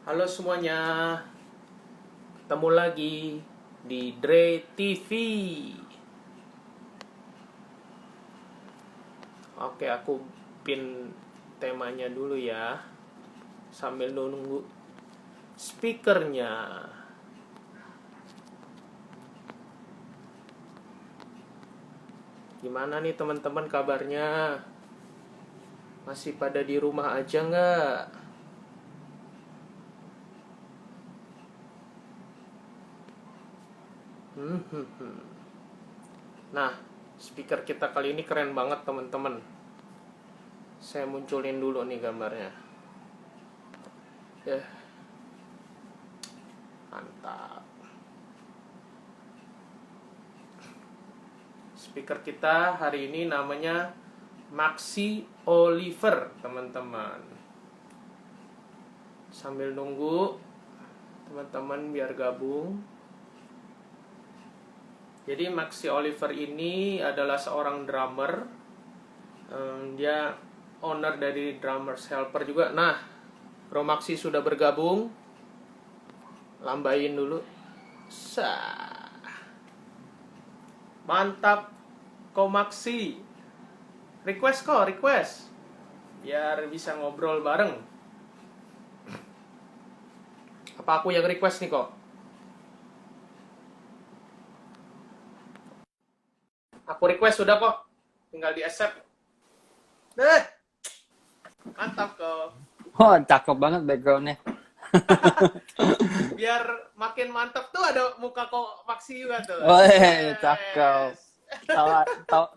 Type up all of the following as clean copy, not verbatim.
Halo semuanya, ketemu lagi di Dre TV. Oke, aku pin temanya dulu ya, sambil nunggu speakernya. Gimana nih teman-teman kabarnya? Masih pada di rumah aja nggak? Nah, speaker kita kali ini keren banget teman-teman. Saya munculin dulu nih gambarnya. Mantap. Speaker kita hari ini namanya Maxi Oliver, teman-teman. Sambil nunggu teman-teman biar gabung. Jadi Maxi Oliver ini adalah seorang drummer. Dia owner dari Drummers Helper juga. Nah, Bro Maxi sudah bergabung. Lambain dulu. Mantap, Ko Maxi. Request. Biar bisa ngobrol bareng. Apa aku yang request nih kok? Aku request sudah kok. Tinggal di accept. Mantap kok. Oh, cakep banget backgroundnya. Biar makin mantap tuh ada muka kok Maxi juga tuh. Oh, cakep. Yes.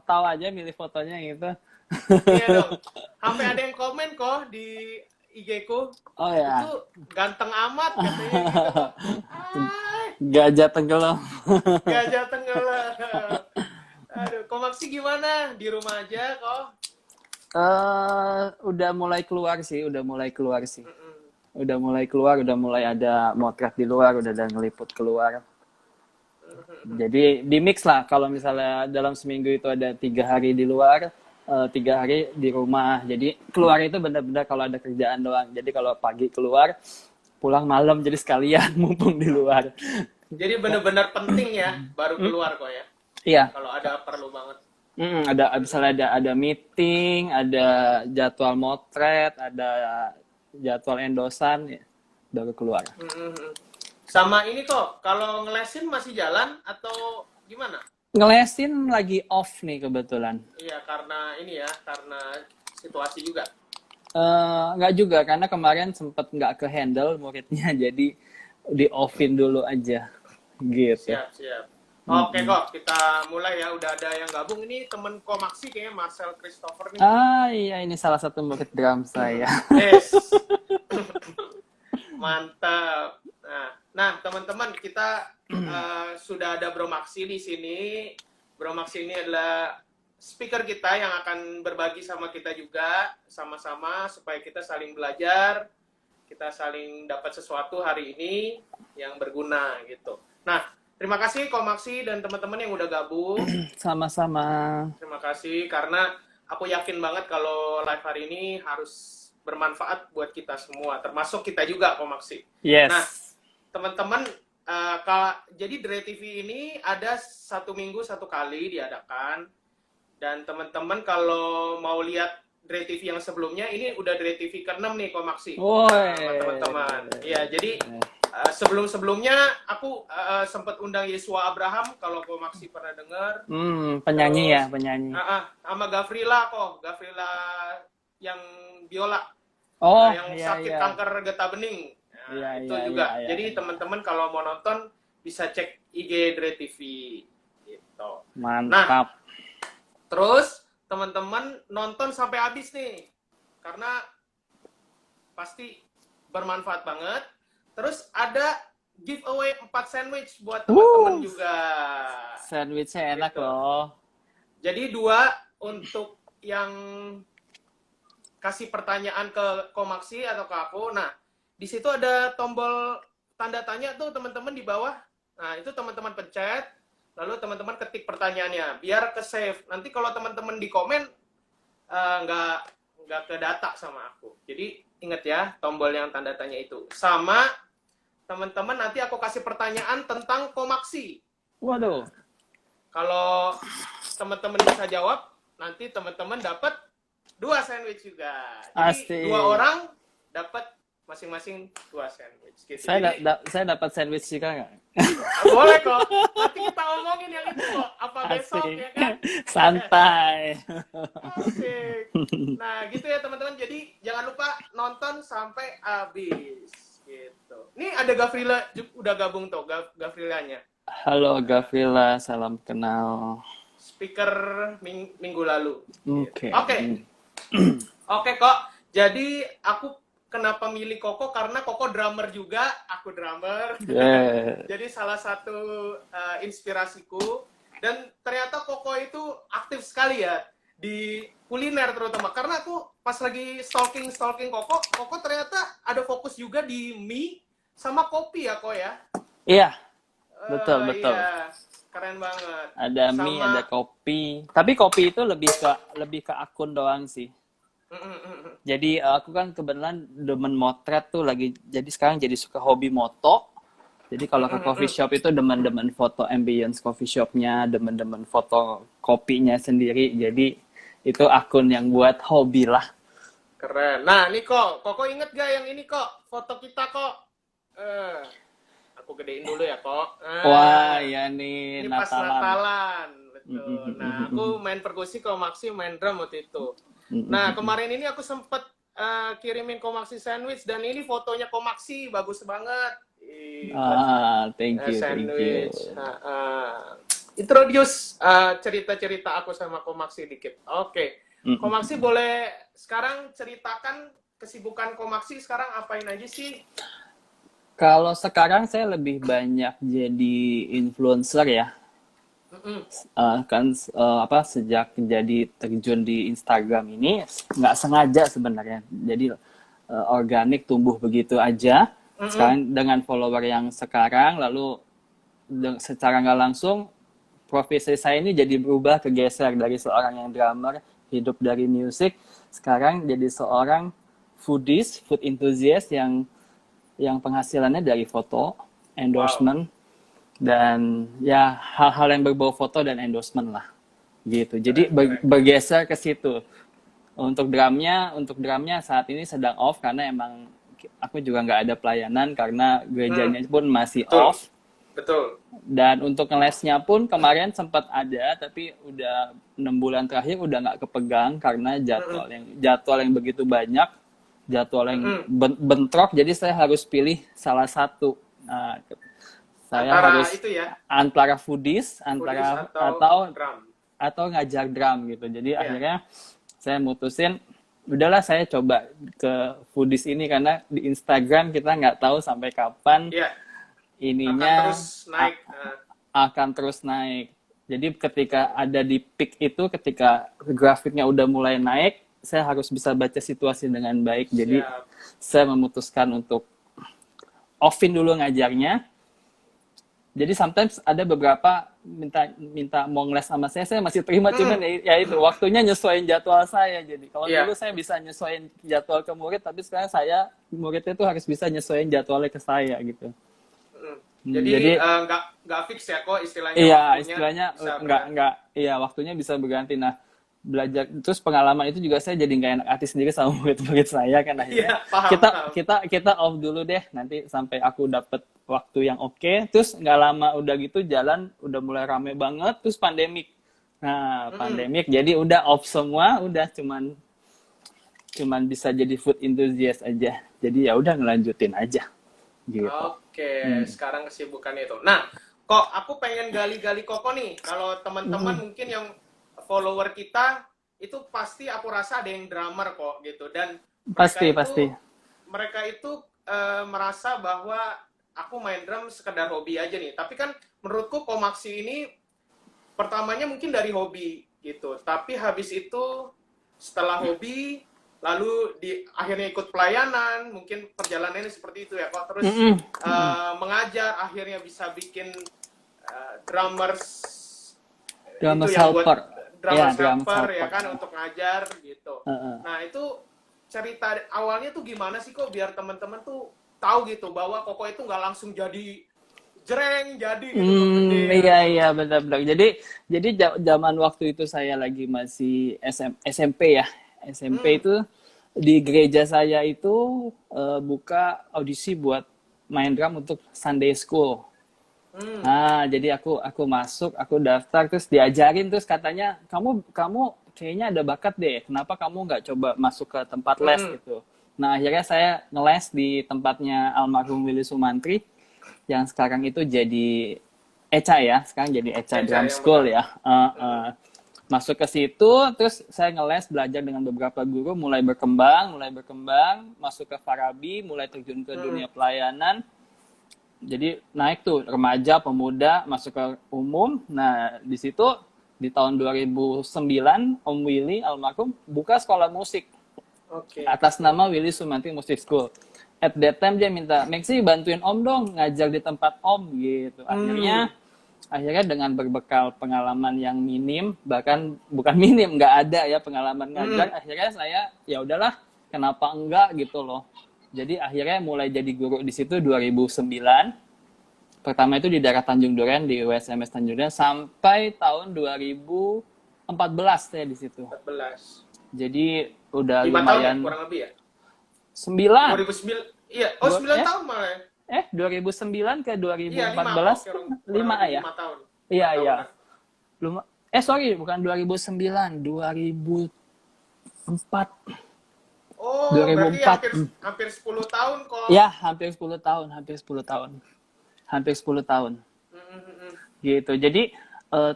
Tahu aja milih fotonya gitu. Iya dong. Sampai ada yang komen kok di IG ku. Oh ya, Itu ganteng amat katanya gitu. Ay, gajah tenggelam. gajah tenggelam. Aduh, kok Maxi gimana? Di rumah aja kok? Udah mulai keluar sih. Udah mulai keluar, udah mulai ada motret di luar, udah ada ngeliput keluar. Jadi di mix lah. Kalau misalnya dalam seminggu itu ada 3 hari di luar, 3 hari di rumah. Jadi keluar itu benar-benar kalau ada kerjaan doang. Jadi kalau pagi keluar, pulang malam jadi sekalian mumpung di luar. Jadi bener-bener penting ya baru keluar kok ya. Iya. Kalau ada perlu banget. Ada misalnya ada meeting, ada jadwal motret, ada jadwal endosan, ya, baru keluar. Sama ini kok, kalau ngelesin masih jalan atau gimana? Ngelesin lagi off nih kebetulan. Iya, karena ini ya, karena situasi juga. Nggak juga, karena kemarin sempet nggak ke handle muridnya, jadi di offin dulu aja, gitu. Siap. Oke kok, kita mulai ya. Udah ada yang gabung. Ini temen Komaksi kayaknya Marcel Christopher nih. Iya, ini salah satu murid drum saya. Yes. Mantap. Nah teman-teman, kita sudah ada Bro Maxi di sini. Bro Maxi ini adalah speaker kita yang akan berbagi sama kita juga, sama-sama supaya kita saling belajar, kita saling dapat sesuatu hari ini yang berguna gitu. Nah, terima kasih Ko Maxi dan teman-teman yang udah gabung. Sama-sama. Terima kasih karena aku yakin banget kalau live hari ini harus bermanfaat buat kita semua, termasuk kita juga Ko Maxi. Yes. Nah, teman-teman, jadi Dre TV ini ada 1 minggu 1 kali diadakan. Dan teman-teman kalau mau lihat Dre TV yang sebelumnya, ini udah Dre TV ke-6 nih Ko Maxi. Teman-teman. Iya, jadi sebelum-sebelumnya aku sempat undang Yesua Abraham, kalau Ko Maxi pernah dengar. Penyanyi. Terus, ya, penyanyi. Sama Gavrila yang biola. Yang sakit kanker getah bening. Itu juga. Jadi teman-teman kalau mau nonton bisa cek IG Dre TV gitu. Mantap. Nah, terus teman-teman nonton sampai habis nih. Karena pasti bermanfaat banget. Terus ada giveaway 4 sandwich buat teman-teman juga. Sandwichnya enak gitu loh. Jadi 2 untuk yang kasih pertanyaan ke Komaksi atau ke aku. Nah, di situ ada tombol tanda tanya tuh teman-teman di bawah. Nah, itu teman-teman pencet, lalu teman-teman ketik pertanyaannya, biar ke save. Nanti kalau teman-teman di komen nggak ke data sama aku. Jadi ingat ya tombol yang tanda tanya itu. Sama teman-teman nanti aku kasih pertanyaan tentang Komaksi. Waduh. Kalau teman-teman bisa jawab, nanti teman-teman dapat 2 sandwich juga. Jadi Asik. 2 orang dapat masing-masing 2 sandwich. Gitu. Saya dapat sandwich juga nggak? Boleh kok. Nanti kita omongin yang itu kok. Apa besok Asik. ya kan? Santai. Asik. Nah gitu ya teman-teman. Jadi jangan lupa nonton sampai habis. Gitu. Nih ada Gavrila udah gabung tuh Gavrilanya. Halo Gavrila, salam kenal. Speaker minggu lalu. Oke. Oke kok. Jadi aku kenapa milih Koko karena Koko drummer juga, aku drummer. Yeah. Jadi salah satu inspirasiku. Dan ternyata Koko itu aktif sekali ya di kuliner terutama. Karena aku pas lagi stalking Koko ternyata ada fokus juga di mie sama kopi ya kok ya. Iya, betul. Iya. Keren banget. Ada mie, ada kopi. Tapi kopi itu lebih ke akun doang sih. Jadi aku kan kebetulan demen motret tuh jadi sekarang jadi suka hobi moto. Jadi kalau ke coffee shop itu demen-demen foto ambience coffee shopnya, demen-demen foto kopinya sendiri. Jadi itu akun yang buat hobi lah. Keren. Nah, nih Koko inget gak yang ini kok? Foto kita kok. Aku gedein dulu ya kok. Wah, ya nih ini pas Natalan. Natalan. Betul. Nah, aku main perkusi, Komaksi main drum waktu itu. Nah, kemarin ini aku sempet kirimin Komaksi sandwich dan ini fotonya Komaksi bagus banget. Thank you. Sandwich. Introduce cerita-cerita aku sama Komaksi dikit. Oke. Komaksi boleh sekarang ceritakan kesibukan Komaksi sekarang apain aja sih? Kalau sekarang saya lebih banyak jadi influencer ya. Sejak jadi terjun di Instagram ini nggak sengaja sebenarnya. Jadi organik tumbuh begitu aja. Sekarang dengan follower yang sekarang, lalu secara nggak langsung profesi saya ini jadi berubah kegeser dari seorang yang drummer hidup dari musik, sekarang jadi seorang foodies, food enthusiast yang penghasilannya dari foto, endorsement, dan ya hal-hal yang berbau foto dan endorsement lah, gitu. Jadi bergeser ke situ. Untuk drumnya saat ini sedang off karena emang aku juga nggak ada pelayanan karena gerejanya pun masih off. Betul. Dan untuk ngelesnya pun kemarin sempat ada, tapi udah 6 bulan terakhir udah nggak kepegang karena jadwal yang begitu banyak, jadwal yang bentrok, jadi saya harus pilih salah satu. Nah, saya harus itu ya? antara foodies atau ngajar drum gitu. Jadi akhirnya saya mutusin, udahlah saya coba ke foodies ini karena di Instagram kita nggak tahu sampai kapan ininya akan terus naik. Jadi ketika ada di peak itu, ketika grafiknya udah mulai naik, saya harus bisa baca situasi dengan baik. Jadi saya memutuskan untuk offin dulu ngajarnya. Jadi sometimes ada beberapa minta mau ngeles sama saya masih terima, cuman ya itu waktunya nyesuaiin jadwal saya. Jadi kalau dulu saya bisa nyesuaiin jadwal ke murid, tapi sekarang muridnya tuh harus bisa nyesuaiin jadwalnya ke saya gitu. Jadi nggak fix ya kok istilahnya. Iya, istilahnya waktunya bisa berganti. Nah, belajar terus pengalaman itu juga saya jadi nggak enak hati sendiri sama murid-murid saya kan akhirnya. Kita off dulu deh, nanti sampai aku dapet waktu yang oke. Terus nggak lama udah gitu jalan udah mulai rame banget, terus pandemik. Nah, pandemik jadi udah off semua, udah cuman bisa jadi food enthusiast aja. Jadi ya udah ngelanjutin aja. Gitu. Oke, sekarang kesibukan itu. Nah, kok aku pengen gali-gali Koko nih. Kalau teman-teman mungkin yang follower kita itu pasti aku rasa ada yang drummer kok gitu, dan pasti mereka itu merasa bahwa aku main drum sekedar hobi aja nih. Tapi kan menurutku Komaksi ini pertamanya mungkin dari hobi gitu, tapi habis itu setelah hobi lalu akhirnya ikut pelayanan, mungkin perjalanannya seperti itu ya kok, terus mengajar, akhirnya bisa bikin drummers helper ya kan untuk ngajar gitu. Nah itu cerita awalnya tuh gimana sih kok biar teman-teman tuh tahu gitu bahwa Koko itu nggak langsung jadi jreng jadi gitu gede. Iya benar-benar. Jadi zaman waktu itu saya lagi masih SMP ya. SMP itu di gereja saya itu buka audisi buat main drum untuk Sunday School. Nah, jadi aku masuk, aku daftar terus diajarin terus katanya kamu kayaknya ada bakat deh. Kenapa kamu nggak coba masuk ke tempat les gitu? Nah, akhirnya saya ngeles di tempatnya almarhum Willy Sumantri yang sekarang itu jadi Eca ya, sekarang jadi Eca Drum School ya. Masuk ke situ, terus saya ngeles belajar dengan beberapa guru, mulai berkembang, masuk ke Farabi, mulai terjun ke dunia pelayanan. Jadi naik tuh remaja, pemuda, masuk ke umum. Nah, di situ di tahun 2009 Om Willy almarhum buka sekolah musik. Atas nama Willy Sumantri Music School. At that time dia minta, Maxi bantuin Om dong ngajar di tempat Om gitu. Akhirnya dengan berbekal pengalaman yang minim, bahkan bukan minim, nggak ada ya pengalaman ngajar, akhirnya saya ya udahlah, kenapa enggak gitu loh. Jadi akhirnya mulai jadi guru di situ 2009. Pertama itu di daerah Tanjung Duren, di USMS Tanjung Duren, sampai tahun 2014 saya di situ. 14. Jadi udah 5 lumayan. tahun ya, kurang lebih ya? 9. 2009. Iya, 9 tahun malah ya. 2009 ke 2014 iya, 5 ya? 5 tahun. Iya. Sorry, bukan 2009, 2004. Oh, 2004. berarti hampir 10 tahun kok. Ya, hampir 10 tahun. Gitu. Jadi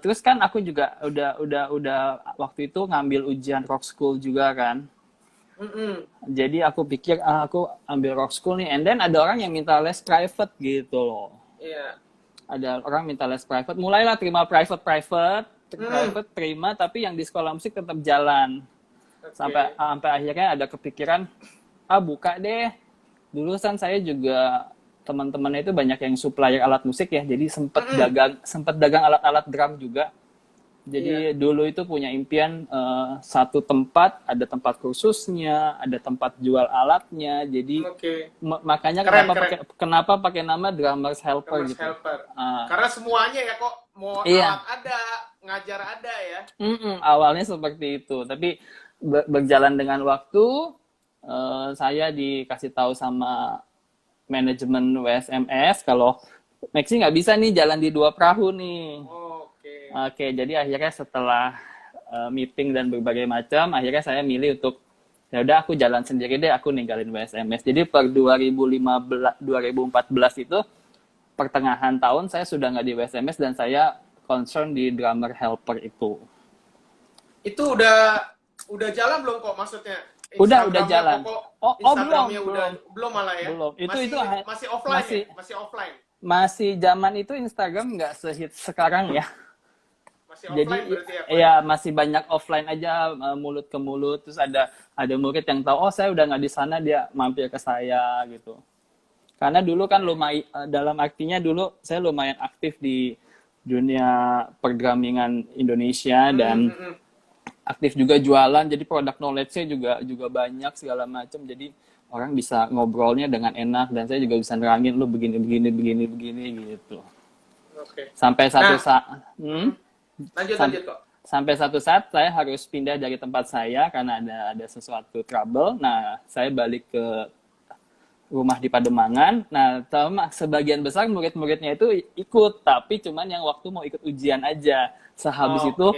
terus kan aku juga udah waktu itu ngambil ujian rock school juga kan. Jadi aku pikir aku ambil rock school nih, and then ada orang yang minta les private gitu loh. Iya. Ada orang minta les private, mulailah terima private terima, tapi yang di sekolah musik tetap jalan. Sampai akhirnya ada kepikiran, buka deh. Dulu kan saya juga teman-teman itu banyak yang supplier alat musik ya, jadi sempat dagang alat-alat drum juga. Jadi dulu itu punya impian satu tempat, ada tempat kursusnya, ada tempat jual alatnya. Jadi makanya kenapa pakai nama Drummers Helper gitu. Karena semuanya ya kok, mau alat ada, ngajar ada ya. Awalnya seperti itu, tapi berjalan dengan waktu, saya dikasih tahu sama manajemen WSMS kalau Maxi nggak bisa nih jalan di 2 perahu nih. Oke, jadi akhirnya setelah meeting dan berbagai macam, akhirnya saya milih untuk ya udah aku jalan sendiri deh, aku ninggalin WSMS. Jadi per 2014 itu pertengahan tahun saya sudah nggak di WSMS dan saya concern di Drummer Helper itu. Itu udah jalan belum kok maksudnya? Udah jalan. Belum malah ya. Belum. Itu masih offline ya? Masih offline. Masih zaman itu Instagram nggak sehits sekarang ya. Masih offline berarti ya? Iya, masih banyak offline aja, mulut ke mulut. Terus ada murid yang tahu, saya udah nggak di sana, dia mampir ke saya gitu. Karena dulu kan lumayan, dalam artinya dulu saya lumayan aktif di dunia perdramingan Indonesia dan aktif juga jualan. Jadi product knowledge-nya juga banyak segala macam. Jadi orang bisa ngobrolnya dengan enak dan saya juga bisa nerangin lu begini gitu. Sampai satu saat lanjut kok. Sampai satu saat saya harus pindah dari tempat saya karena ada sesuatu trouble. Nah, saya balik ke rumah di Pademangan. Nah, sebagian besar murid-muridnya itu ikut, tapi cuman yang waktu mau ikut ujian aja. Sehabis itu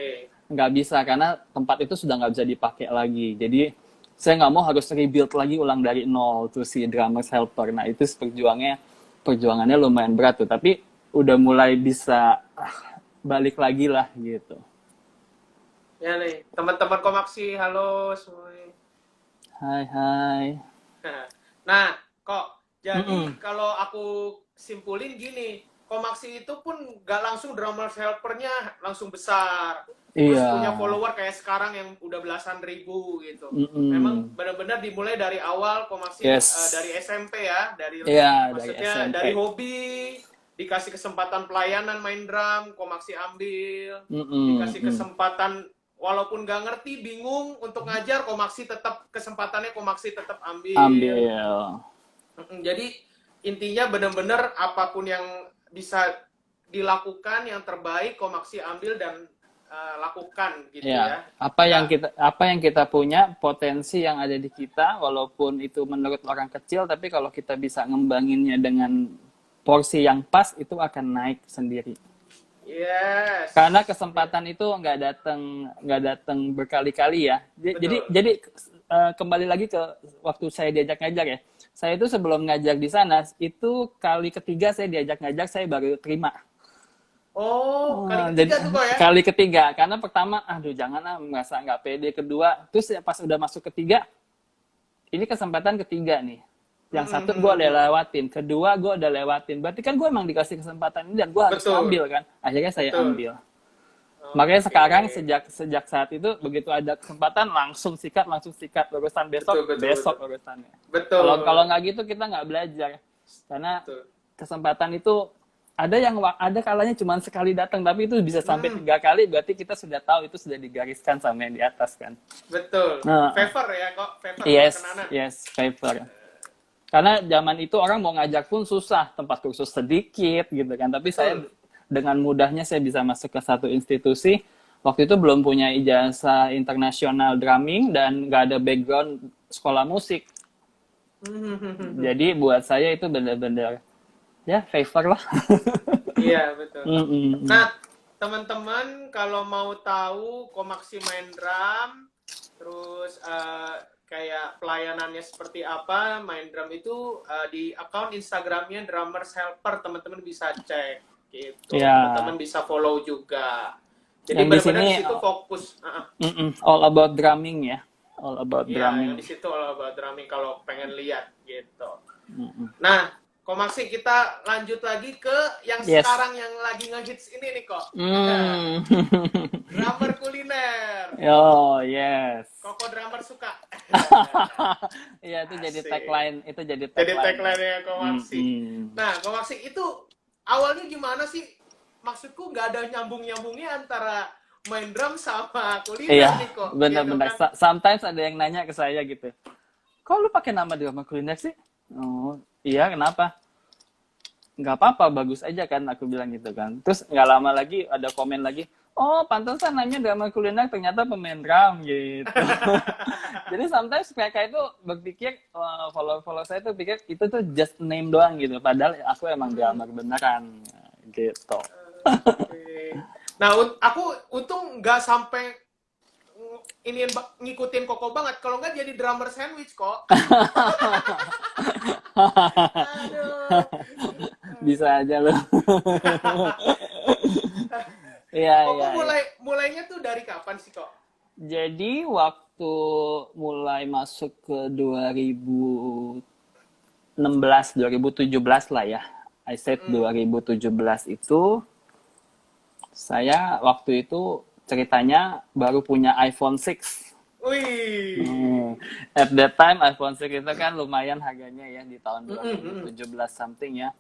nggak bisa karena tempat itu sudah nggak bisa dipakai lagi. Jadi saya nggak mau harus rebuild lagi ulang dari nol tuh si Drummers Helper. Nah, itu perjuangannya lumayan berat tuh, tapi udah mulai bisa balik lagi lah gitu. Ya nih, teman-teman Komaksi, halo semuanya. Hai. Nah, kok jadi kalau aku simpulin gini, Komaksi itu pun gak langsung Drummers Helper-nya langsung besar. Terus punya follower kayak sekarang yang udah belasan ribu gitu. Memang benar-benar dimulai dari awal Komaksi dari SMP ya, maksudnya dari hobi, dikasih kesempatan pelayanan main drum, Komaksi ambil, dikasih kesempatan walaupun nggak ngerti, bingung untuk ngajar, Komaksi tetap kesempatannya Komaksi tetap ambil. Ambil. Jadi intinya benar-benar apapun yang bisa dilakukan yang terbaik Komaksi ambil dan lakukan gitu ya. Apa yang kita punya, potensi yang ada di kita, walaupun itu menurut orang kecil, tapi kalau kita bisa ngembanginnya dengan porsi yang pas, itu akan naik sendiri. Yes. Karena kesempatan itu nggak datang berkali-kali ya. Jadi kembali lagi ke waktu saya diajak ngajar ya. Saya itu sebelum ngajar di sana, itu kali ketiga saya diajak ngajar, saya baru terima. Oh, kali ketiga tuh kok ya? Kali ketiga, karena pertama, aduh jangan merasa nggak pede. Kedua, terus pas udah masuk ketiga, ini kesempatan ketiga nih. Yang satu gue udah lewatin, kedua gue udah lewatin. Berarti kan gue emang dikasih kesempatan ini dan gue harus ambil kan. Akhirnya saya ambil. Makanya sekarang sejak saat itu begitu ada kesempatan langsung sikat urusan besok urusannya. Betul. Kalau nggak gitu kita nggak belajar. Karena kesempatan itu ada kalanya cuma sekali datang, tapi itu bisa sampai 3 kali, berarti kita sudah tahu itu sudah digariskan sama yang di atas kan. Betul. Favor ya kok, favor. Yes, favor. Karena zaman itu orang mau ngajar pun susah, tempat kursus sedikit gitu kan. Tapi saya dengan mudahnya saya bisa masuk ke satu institusi. Waktu itu belum punya ijazah internasional drumming dan nggak ada background sekolah musik. Jadi buat saya itu benar-benar ya favor lah. Iya betul. Nah teman-teman kalau mau tahu Komaksi main drum, terus kayak pelayanannya seperti apa main drum itu, di akun Instagramnya Drummers Helper, teman-teman bisa cek gitu. Teman-teman bisa follow juga. Jadi benar-benar di situ fokus. All about drumming ya. All about drumming. Di situ all about drumming kalau pengen lihat gitu. Nah, Komaksi kita lanjut lagi ke yang sekarang yang lagi ngehits ini nih kok. Drummer kuliner. Oh, yes. Koko drummer suka. Iya, itu jadi tagline, Jadi tagline-nya Komaksi. Nah, Komaksi itu awalnya gimana sih? Maksudku nggak ada nyambung-nyambungnya antara main drum sama kuliner nih kok. Benar-benar. Gitu kan? Sometimes ada yang nanya ke saya gitu. Kok lu pakai nama drummer kuliner sih? Oh, iya, kenapa? Nggak apa-apa, bagus aja kan, aku bilang gitu kan. Terus nggak lama lagi ada komen lagi, oh pantesan namanya drummer kuliner, ternyata pemain drum gitu. Jadi sometimes mereka itu berpikir, follow saya tuh pikir itu tuh just name doang gitu. Padahal aku emang drummer beneran gitu. Nah, aku untung nggak sampai ngikutin Koko banget. Kalau nggak jadi drummer sandwich kok. Aduh. Bisa aja loh. Iya. Mulainya tuh dari kapan sih kok? Jadi waktu mulai masuk ke 2017 lah ya. I said 2017 itu saya waktu itu ceritanya baru punya iPhone 6. Wih. At that time iPhone 6 itu kan lumayan harganya ya di tahun 2017 something ya.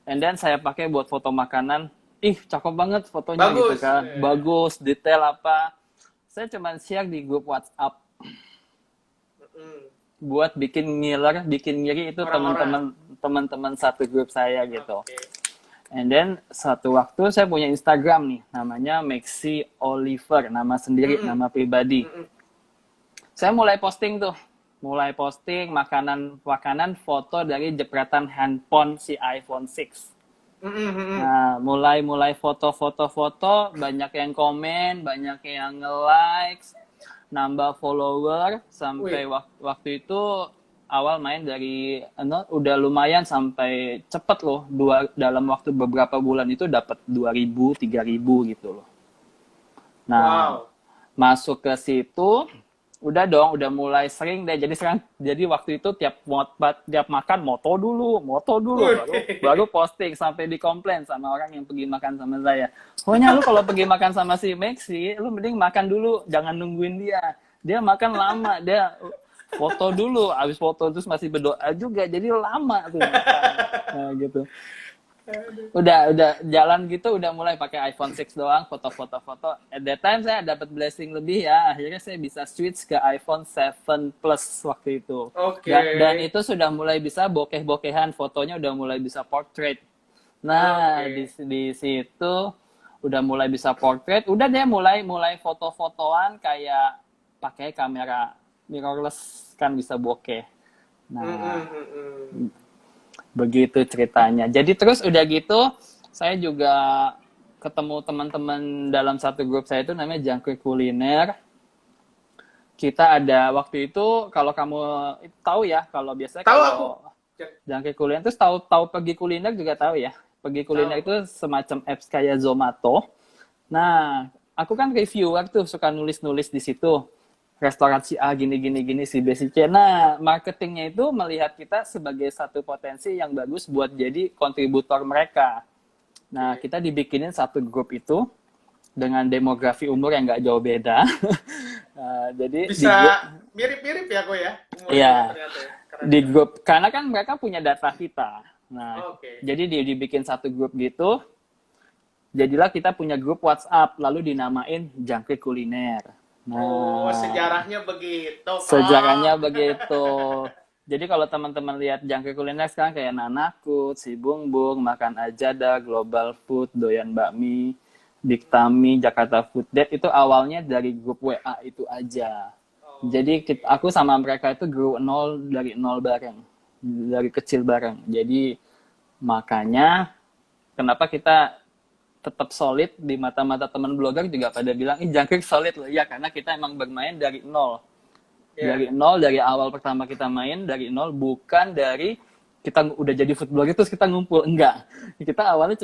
And then saya pakai buat foto makanan. Ih, cakep banget fotonya gitu kan. Bagus, detail apa. Saya cuma share di grup WhatsApp. Buat bikin ngiri itu teman-teman satu grup saya gitu. And then satu waktu saya punya Instagram nih, namanya Maxi Oliver, nama sendiri, nama pribadi. Saya mulai posting makanan foto dari jepretan handphone si iPhone 6. Nah, mulai foto, banyak yang komen, banyak yang nge-likes, nambah follower, sampai waktu itu awal main dari udah lumayan sampai cepet loh, dalam waktu beberapa bulan itu dapat 2.000, 3.000 gitu loh. Nah, masuk ke situ udah mulai sering deh. Jadi waktu itu tiap makan moto dulu baru posting, sampai dikomplain sama orang yang pergi makan sama saya. Pokoknya lu kalau pergi makan sama si Maxi, lu mending makan dulu, jangan nungguin dia makan lama, dia foto dulu, habis foto terus masih berdoa juga, jadi lama tuh. Nah, gitu. Udah jalan gitu, udah mulai pakai iPhone 6 doang, foto-foto. At that time saya dapat blessing lebih ya, akhirnya saya bisa switch ke iPhone 7 Plus waktu itu. Oke. Dan itu sudah mulai bisa bokeh-bokehan, fotonya udah mulai bisa portrait. Nah, Oke. di situ udah mulai bisa portrait, udah deh mulai foto-fotoan kayak pakai kamera mirrorless kan bisa bokeh. Nah, begitu ceritanya. Jadi terus udah gitu, saya juga ketemu teman-teman dalam satu grup saya itu namanya Jangkrik Kuliner. Kita ada waktu itu, kalau kamu tahu ya, kalau biasanya Tahu aku. kalau Jangkrik Kuliner terus tahu pergi kuliner juga tahu ya. Pergi kuliner Tahu. itu semacam apps kayak Zomato. Nah, aku kan reviewer tuh, suka nulis-nulis di situ. Restoran si A gini si B si C. Nah, marketingnya itu melihat kita sebagai satu potensi yang bagus buat jadi kontributor mereka. Nah, kita dibikinin satu grup itu dengan demografi umur yang nggak jauh beda. Jadi Bisa mirip-mirip ya kok ya umurnya Iya, ternyata ya. Keren. di grup karena kan mereka punya data kita. Nah, Oke. jadi dibikin satu grup gitu. Jadilah kita punya grup WhatsApp, lalu dinamain Jangkrik Kuliner. Oh, Nah, sejarahnya begitu, Kak. sejarahnya begitu. Jadi kalau teman-teman lihat Jangkrik Kuliner sekarang kayak Nanakut, Si Bung Bung, Makan Aja Dah, Global Food, Doyan Bakmi, Big Tami, Jakarta Food Date, itu awalnya dari grup WA itu aja. Jadi aku sama mereka itu grew dari nol bareng, dari kecil bareng. Jadi makanya kenapa kita tetap solid di mata-mata teman blogger juga pada bilang, Jangkrik solid loh. Ya, karena kita emang bermain dari nol. Yeah. Dari nol, dari awal pertama kita main, dari nol, bukan dari kita udah jadi food blogger terus kita ngumpul. Enggak. Kita awalnya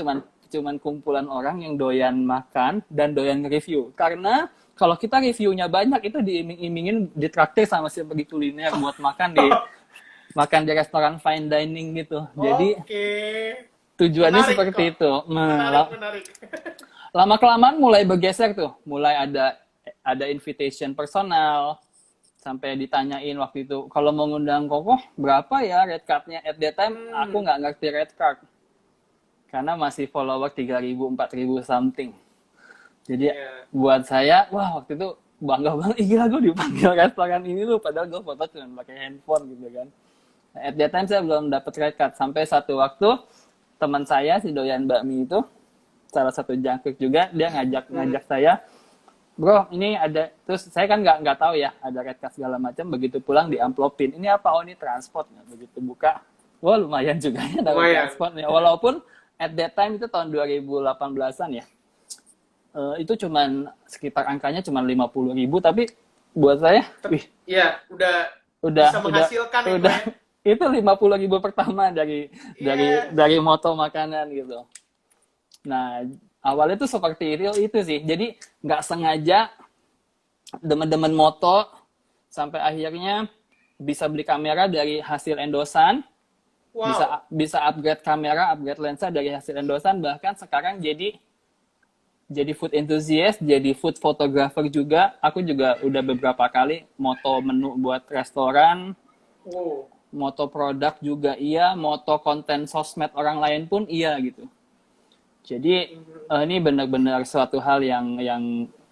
cuman kumpulan orang yang doyan makan dan doyan review. Karena kalau kita reviewnya banyak, itu diiming-imingin ditraktir sama si pergi kuliner buat makan di restoran fine dining gitu. Jadi tujuannya Menarik, seperti kok. itu. Menarik. Lama-kelamaan mulai bergeser tuh. Mulai ada invitation personal. Sampai ditanyain waktu itu, kalau mau ngundang Kokoh, berapa ya red card-nya? At that time, aku nggak ngerti red card. Karena masih follower 3.000, 4.000 something. Jadi buat saya, wah waktu itu bangga banget. Gila, gue dipanggil restoran ini loh. Padahal gue foto cuma pakai handphone gitu kan. At that time saya belum dapet red card. Sampai satu waktu, teman saya si Doyan Bakmi itu salah satu jangkrik juga, dia ngajak saya, bro ini ada, terus saya kan nggak tahu ya ada red card segala macam. Begitu pulang di amplopin, ini apa? Oh ini transport. Begitu buka, wah lumayan juga ya dapat transportnya. Walaupun at that time itu tahun 2018an ya, itu cuman sekitar angkanya cuman 50.000, tapi buat saya iya udah bisa menghasilkan udah itu 50.000 pertama dari moto makanan gitu. Nah, awalnya tuh seperti itu sih. Jadi nggak sengaja demen-demen moto sampai akhirnya bisa beli kamera dari hasil endosan. Wow. Bisa upgrade kamera, upgrade lensa dari hasil endosan, bahkan sekarang jadi food enthusiast, jadi food photographer juga. Aku juga udah beberapa kali moto menu buat restoran. Moto produk juga iya, moto konten sosmed orang lain pun iya gitu. Jadi ini benar-benar suatu hal yang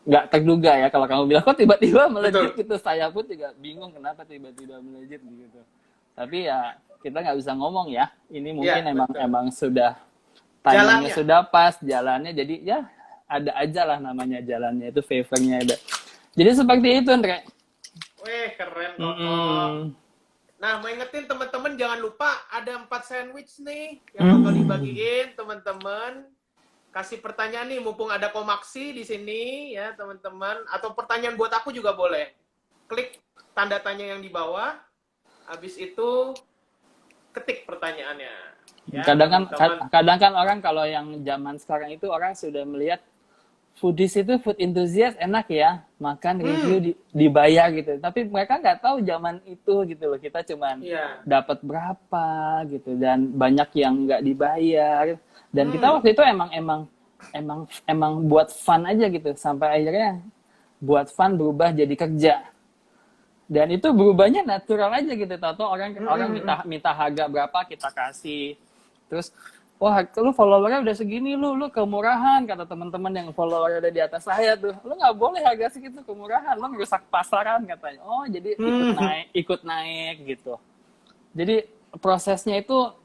nggak terduga ya. Kalau kamu bilang kok tiba-tiba melejit gitu, saya pun juga bingung kenapa tiba-tiba melejit gitu. Tapi ya kita nggak bisa ngomong ya. Ini mungkin emang sudah timingnya sudah pas, jalannya. Jadi ya ada aja lah namanya jalannya, itu favornya ada. Jadi seperti itu, Andre. Wih, keren kok. Nah, mau ingetin teman-teman jangan lupa ada 4 sandwich nih yang bakal dibagiin teman-teman. Kasih pertanyaan nih, mumpung ada Komaksi di sini ya teman-teman. Atau pertanyaan buat aku juga boleh. Klik tanda tanya yang di bawah. Habis itu ketik pertanyaannya. Ya, kadang kan orang kalau yang zaman sekarang itu orang sudah melihat foodies itu food enthusiast enak ya, makan review dibayar gitu. Tapi mereka nggak tahu zaman itu gitu loh. Kita cuman dapat berapa gitu dan banyak yang nggak dibayar. Dan kita waktu itu emang buat fun aja gitu. Sampai akhirnya buat fun berubah jadi kerja. Dan itu berubahnya natural aja gitu. Tahu orang minta harga berapa kita kasih. Terus wah lu followernya udah segini, lu kemurahan, kata teman-teman yang followernya udah di atas saya tuh, lu nggak boleh harga segitu, kemurahan, lu merusak pasaran katanya. Oh jadi ikut naik gitu. Jadi prosesnya itu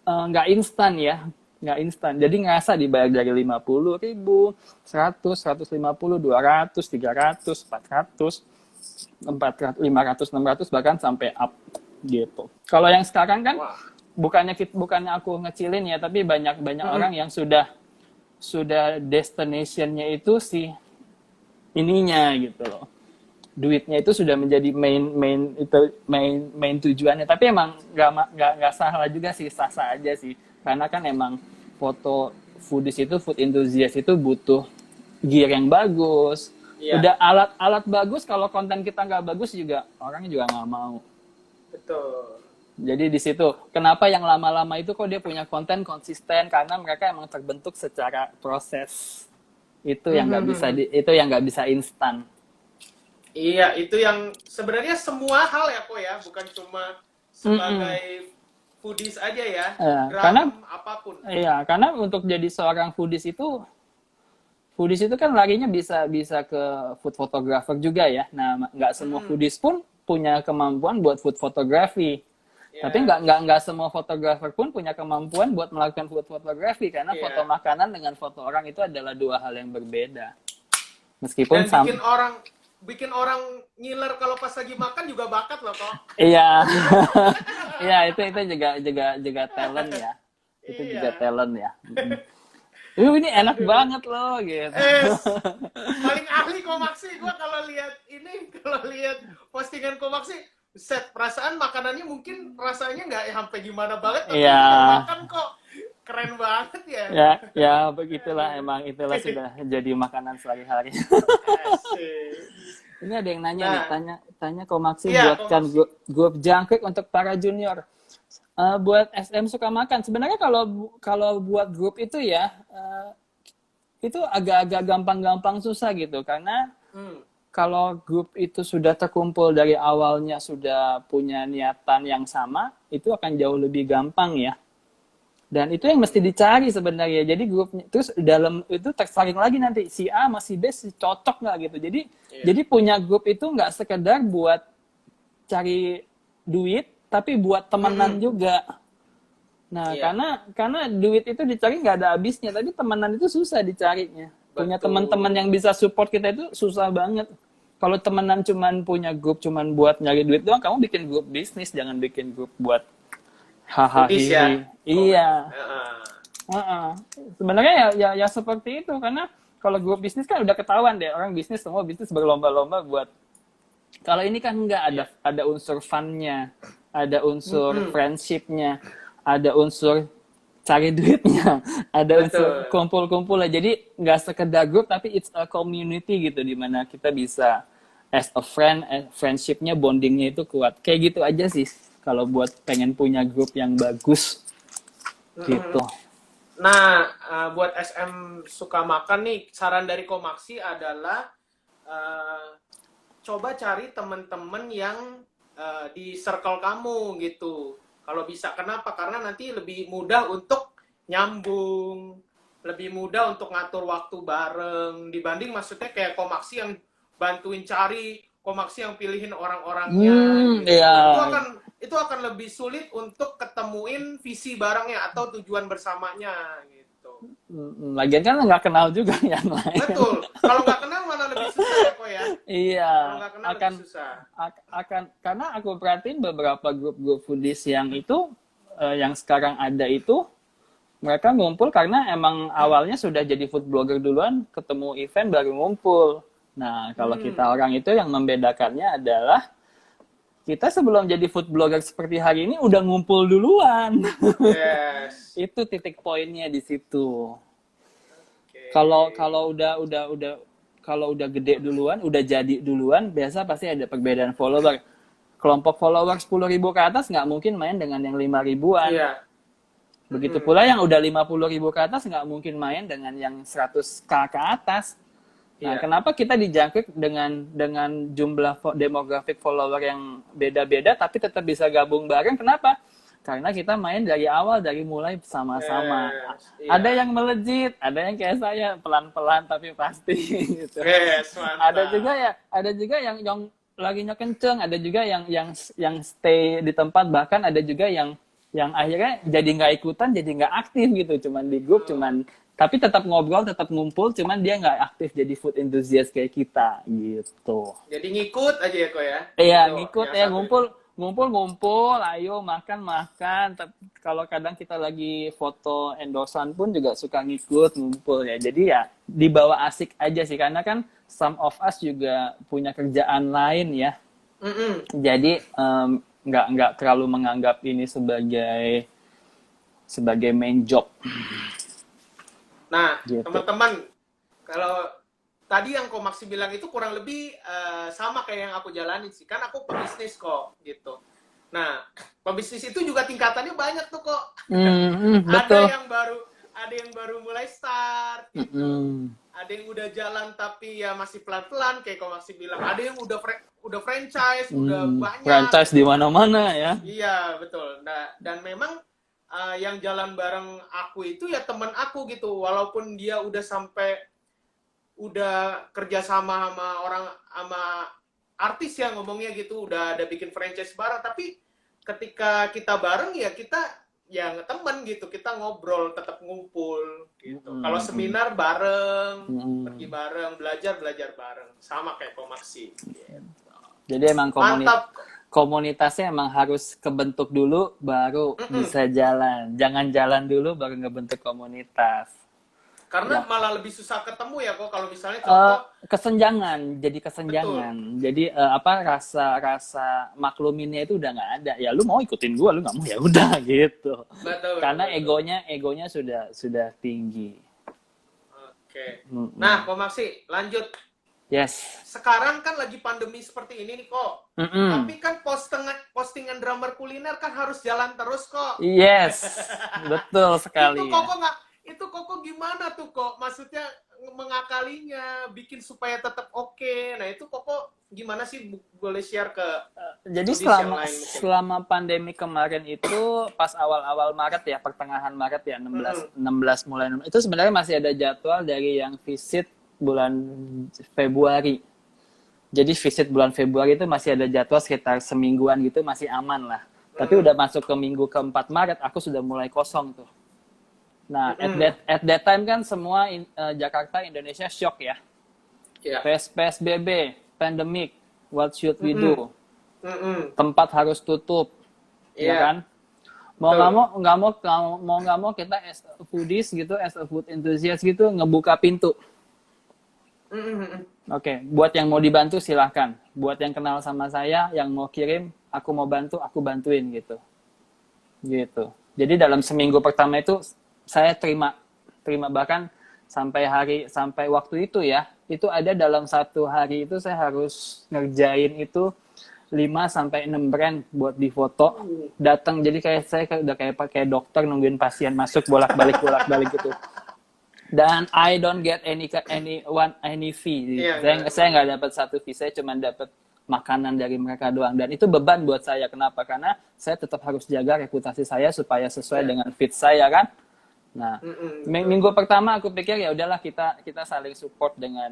nggak instan ya, nggak instan. Jadi ngerasa dibayar dari 50.000, 100, 150, 200, 300, 400, 400, 500, 600 bahkan sampai up gitu. Kalau yang sekarang kan Wah. bukannya aku ngecilin ya, tapi banyak orang yang sudah destination-nya itu si ininya gitu loh. Duitnya itu sudah menjadi main tujuannya. Tapi emang nggak salah juga sih, sah-sah aja sih. Karena kan emang food enthusiast itu butuh gear yang bagus. Iya. Udah alat bagus, kalau konten kita nggak bagus juga orang juga nggak mau. Betul. Jadi di situ kenapa yang lama-lama itu kok dia punya konten konsisten, karena mereka emang terbentuk secara proses. Itu yang nggak bisa instan. Iya, itu yang sebenarnya semua hal ya kok ya, bukan cuma sebagai foodies aja ya, karena apapun. Iya, karena untuk jadi seorang foodies itu kan larinya bisa ke food photographer juga ya. Nah, nggak semua foodies pun punya kemampuan buat food photography. Yeah. Tapi nggak semua fotografer pun punya kemampuan buat melakukan food photography, karena foto makanan dengan foto orang itu adalah dua hal yang berbeda. Meskipun dan bikin orang ngiler kalau pas lagi makan juga bakat loh kok. Iya. Iya, itu juga talent ya. Itu juga talent ya. Ini enak banget loh gitu. Paling ahli Komaksi gue kalau lihat postingan Komaksi, set perasaan makanannya mungkin rasanya nggak sampai gimana banget, tapi makan kok keren banget ya. Ya begitulah, emang itulah sudah jadi makanan sehari-hari. Ini ada yang nanya nih, tanya Komaksi buatkan grup jangkrik untuk para junior. Buat SM suka makan. Sebenarnya kalau buat grup itu ya, itu agak-agak gampang-gampang susah gitu, karena kalau grup itu sudah terkumpul dari awalnya, sudah punya niatan yang sama, itu akan jauh lebih gampang ya. Dan itu yang mesti dicari sebenarnya. Jadi grupnya terus dalam itu tersaring lagi nanti si A sama si B cocok nggak gitu. Jadi punya grup itu nggak sekedar buat cari duit, tapi buat temenan juga. Nah, karena duit itu dicari nggak ada habisnya, tapi temenan itu susah dicarinya. Punya teman-teman yang bisa support kita itu susah banget. Kalau temenan cuman punya grup cuman buat nyari duit doang, kamu bikin grup bisnis, jangan bikin grup buat hahaha. Iya. Sebenarnya ya seperti itu, karena kalau grup bisnis kan udah ketahuan deh, orang bisnis semua bisnis berlomba-lomba buat. Kalau ini kan enggak ada unsur fun-nya, ada unsur friendship-nya, ada unsur cari duitnya, ada unsur kumpul-kumpul lah. Jadi nggak sekedar grup, tapi it's a community gitu, di mana kita bisa as a friend, friendship-nya, bonding-nya itu kuat. Kayak gitu aja sih kalau buat pengen punya grup yang bagus gitu. Nah, buat SM suka makan nih, saran dari Komaksi adalah coba cari teman-teman yang di circle kamu gitu. Kalau bisa, kenapa? Karena nanti lebih mudah untuk nyambung, lebih mudah untuk ngatur waktu bareng, dibanding maksudnya kayak Komaksi yang bantuin cari, Komaksi yang pilihin orang-orangnya. Gitu. Itu akan lebih sulit untuk ketemuin visi barengnya atau tujuan bersamanya gitu. Lagian kan nggak kenal juga yang lain. Betul. Kalau nggak kenal mana lebih susah ya kok ya. Iya. Kalau nggak kenal lebih susah. Karena aku perhatiin beberapa grup foodies yang itu yang sekarang ada itu, mereka ngumpul karena emang awalnya sudah jadi food blogger duluan, ketemu event baru ngumpul. Nah, kalau kita orang itu yang membedakannya adalah kita sebelum jadi food blogger seperti hari ini udah ngumpul duluan. Yes. Itu titik poinnya di situ. Kalau udah gede duluan, udah jadi duluan, biasa pasti ada perbedaan follower. Kelompok follower 10.000 ke atas nggak mungkin main dengan yang 5.000-an. Iya. Begitu pula yang udah 50.000 ke atas nggak mungkin main dengan yang 100K ke atas. Nah, kenapa kita dijangkrik dengan jumlah demografik follower yang beda-beda tapi tetap bisa gabung bareng? Kenapa? karena kita main dari awal, dari mulai sama-sama. Yes, Ada iya. yang melejit, ada yang kayak saya pelan-pelan tapi pasti gitu. Yes, Ada mantap. juga ya, ada juga yang laginya kenceng, ada juga yang stay di tempat, bahkan ada juga yang akhirnya jadi nggak ikutan, jadi nggak aktif gitu, cuman di grup, Oh. tapi tetap ngobrol, tetap ngumpul, cuman dia nggak aktif jadi food enthusiast kayak kita gitu. Jadi ngikut aja ya kok ya. Iya, Itu ngikut yang ya, satu itu. ngumpul, ayo makan. Kalau kadang kita lagi foto endorsan pun juga suka ngikut, ngumpul ya. Jadi ya dibawa asik aja sih, karena kan some of us juga punya kerjaan lain ya. Mm-mm. Jadi nggak terlalu menganggap ini sebagai main job Nah, gitu. teman-teman, kalau tadi yang Ko Maksi bilang itu kurang lebih sama kayak yang aku jalani sih. Kan aku pebisnis kok, gitu. Nah, pebisnis itu juga tingkatannya banyak tuh kok. Ada Betul. yang baru mulai start, gitu. Mm-mm. Ada yang udah jalan tapi ya masih pelan-pelan kayak Ko Maksi bilang. Ada yang udah franchise, udah banyak Franchise di gitu. mana-mana ya. Iya, betul. Nah, dan memang yang jalan bareng aku itu ya temen aku gitu. Walaupun dia udah kerja sama sama artis ya ngomongnya gitu, udah ada bikin franchise bareng, tapi ketika kita bareng ya kita yang temen gitu, kita ngobrol, tetap ngumpul gitu. Kalau seminar bareng, pergi bareng, belajar bareng, sama kayak Komaksi. Gitu. Jadi emang Mantap. komunitasnya emang harus kebentuk dulu baru bisa jalan. Jangan jalan dulu baru ngebentuk komunitas. Karena Ya. malah lebih susah ketemu ya kok kalau misalnya contoh Jadi betul. kesenjangan. Jadi rasa makluminnya itu udah nggak ada. Ya lu mau ikutin gua, lu nggak mau ya udah gitu. Betul, Karena betul. egonya sudah tinggi. Oke. Nah, Ko Maksi, lanjut. Yes. Sekarang kan lagi pandemi seperti ini nih kok. Mm-mm. Tapi kan postingan drummer kuliner kan harus jalan terus kok. Yes, betul Itu sekali ya. kok nggak? Itu kok gimana tuh kok? Maksudnya mengakalinya, bikin supaya tetap oke. Nah itu kok gimana sih? Boleh share ke Jadi audiens yang lain mungkin. selama pandemi kemarin itu pas awal-awal Maret ya, pertengahan Maret ya, 16 mulai itu sebenarnya masih ada jadwal dari yang visit bulan Februari. Jadi visit bulan Februari itu masih ada jadwal sekitar semingguan gitu, masih aman lah. Tapi udah masuk ke minggu keempat Maret, aku sudah mulai kosong tuh. Nah, at that time kan semua Jakarta, Indonesia shock ya. Ya. PSBB, pandemic, what should we do? Mm-mm. Tempat harus tutup, ya kan? Mau nggak mau kita as a foodies gitu, as a food enthusiast gitu ngebuka pintu. Oke, buat yang mau dibantu silahkan. Buat yang kenal sama saya, yang mau kirim, aku mau bantu, aku bantuin gitu. Gitu. Jadi dalam seminggu pertama itu saya terima bahkan sampai waktu itu ya, itu ada dalam satu hari itu saya harus ngerjain itu 5-6 brand buat difoto, datang. Jadi kayak saya udah kayak pakai dokter nungguin pasien masuk bolak-balik gitu. Dan I don't get any fee. Saya nggak dapat satu fee, saya cuma dapat makanan dari mereka doang. Dan itu beban buat saya. Kenapa? Karena saya tetap harus jaga reputasi saya supaya sesuai dengan fit saya kan. Nah, minggu pertama aku pikir ya udahlah kita saling support dengan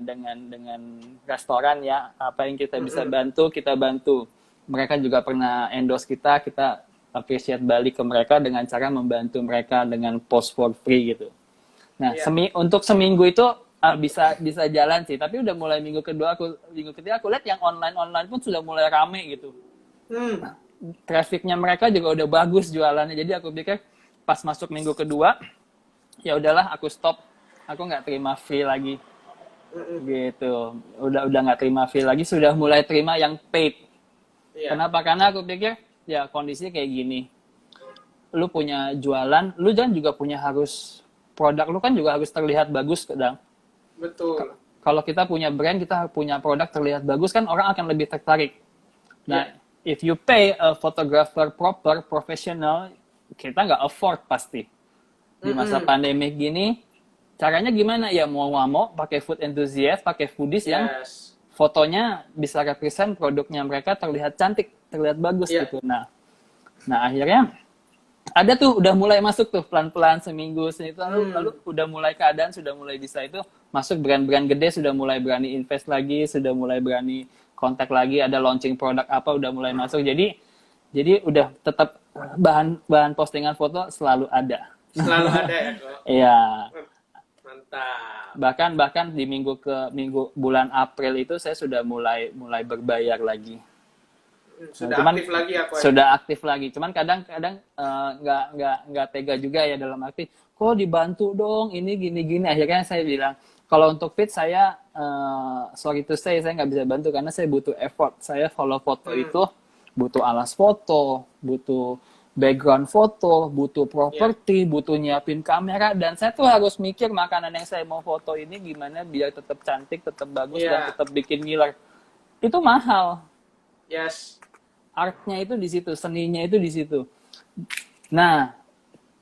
restoran ya. Apa yang kita bisa bantu, kita bantu. Mereka juga pernah endorse kita appreciate balik ke mereka dengan cara membantu mereka dengan post for free gitu. Nah, untuk seminggu itu bisa jalan sih, tapi udah mulai minggu ketiga aku lihat yang online pun sudah mulai rame gitu. Trafficnya mereka juga udah bagus jualannya, jadi aku pikir pas masuk minggu kedua ya udahlah aku stop, aku nggak terima free lagi gitu, udah nggak terima free lagi, sudah mulai terima yang paid. Kenapa? Karena aku pikir ya kondisi kayak gini, lu punya jualan, lu jangan juga punya harus produk lu kan juga harus terlihat bagus kadang. Betul. Kalau kita punya brand, kita punya produk terlihat bagus kan orang akan lebih tertarik. Nah, if you pay a photographer professional, kita nggak afford pasti. Di masa pandemik gini, caranya gimana? Ya mau nggak mau pakai food enthusiast, pakai foodies yang fotonya bisa represent produknya mereka terlihat cantik, terlihat bagus gitu. Nah akhirnya Ada tuh udah mulai masuk tuh pelan-pelan seminggu itu lalu udah mulai keadaan sudah mulai bisa itu masuk brand-brand gede sudah mulai berani invest lagi, sudah mulai berani kontak lagi, ada launching produk apa udah mulai masuk. Jadi udah tetap bahan postingan foto selalu ada. Selalu ada ya kok. Iya. Mantap. Bahkan di bulan April itu saya sudah mulai berbayar lagi. Sudah Cuman, aktif lagi ya kok. Sudah aktif lagi. Cuman kadang nggak tega juga ya dalam arti kok dibantu dong ini gini. Akhirnya saya bilang kalau untuk fit saya sorry to say saya nggak bisa bantu karena saya butuh effort. Saya follow foto itu butuh alas foto, butuh background foto, butuh properti, butuh nyiapin kamera dan saya tuh harus mikir makanan yang saya mau foto ini gimana biar tetap cantik, tetap bagus dan tetap bikin ngiler. Itu mahal. Yes. Artnya itu di situ, seninya itu di situ. Nah,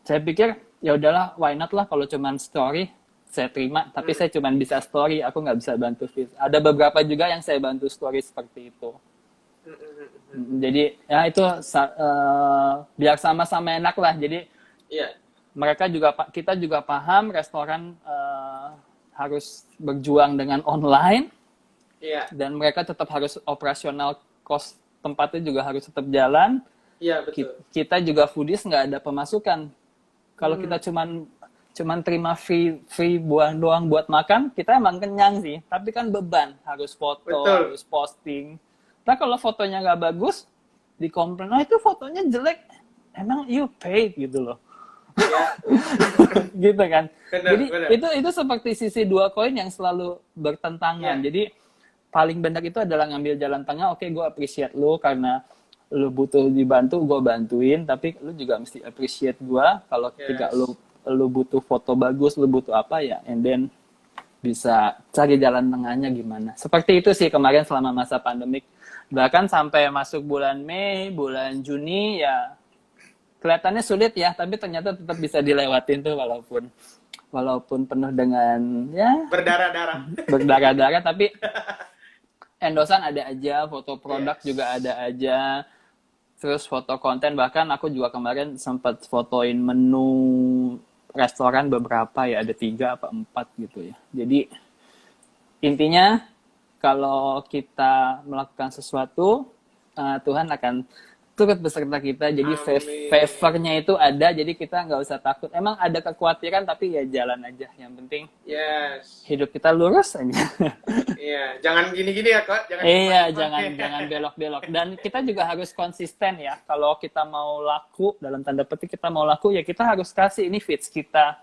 saya pikir ya udahlah, why not lah kalau cuman story saya terima, tapi saya cuman bisa story, aku nggak bisa bantu feed. Ada beberapa juga yang saya bantu story seperti itu. Jadi ya itu biar sama-sama enak lah. Jadi kita juga paham restoran harus berjuang dengan online. Dan mereka tetap harus operasional cost tempatnya juga harus tetap jalan. Iya, betul. Kita juga foodies nggak ada pemasukan. Kalau kita cuman terima free buah doang buat makan, kita emang kenyang sih. Tapi kan beban, harus foto, harus posting. Nah kalau fotonya nggak bagus, dikomplain, itu fotonya jelek. Emang you paid gitu loh. Ya. Gitu kan. Benar, jadi benar. itu seperti sisi dua koin yang selalu bertentangan. Jadi paling benar itu adalah ngambil jalan tengah. Oke, gue appreciate lu karena lu butuh dibantu, gue bantuin. Tapi lu juga mesti appreciate gue kalau ketika lu butuh foto bagus, lu butuh apa ya, and then bisa cari jalan tengahnya gimana. Seperti itu sih kemarin selama masa pandemik. Bahkan sampai masuk bulan Mei, bulan Juni ya kelihatannya sulit ya, tapi ternyata tetap bisa dilewatin tuh walaupun penuh dengan ya berdarah-darah tapi endosan ada aja, foto produk juga ada aja, terus foto konten, bahkan aku juga kemarin sempat fotoin menu restoran beberapa ya, ada 3 apa 4 gitu ya. Jadi intinya kalau kita melakukan sesuatu, Tuhan akan turut beserta kita, jadi favor-nya itu ada, jadi kita nggak usah takut. Emang ada kekhawatiran tapi ya jalan aja, yang penting hidup kita lurus aja. Iya, jangan gini-gini ya kok. Jangan belok-belok. Dan kita juga harus konsisten ya. Kalau kita mau laku, dalam tanda petik kita mau laku, ya kita harus kasih ini feeds kita.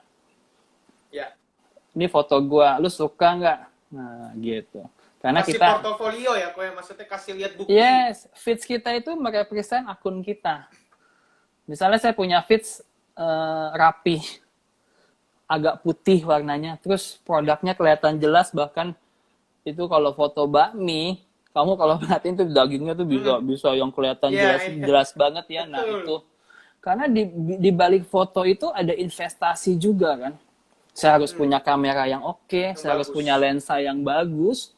Ya. Ini foto gua, lu suka nggak? Nah, gitu. Karena kasih kita portofolio ya, kok yang maksudnya kasih lihat bukti. Yes, feeds kita itu merepresent akun kita. Misalnya saya punya feeds rapi, agak putih warnanya, terus produknya kelihatan jelas, bahkan itu kalau foto bakmi, kamu kalau perhatiin tuh dagingnya tuh bisa yang kelihatan jelas banget ya. Betul. Nah itu karena di balik foto itu ada investasi juga kan. Saya harus punya kamera yang oke, saya harus punya lensa yang bagus.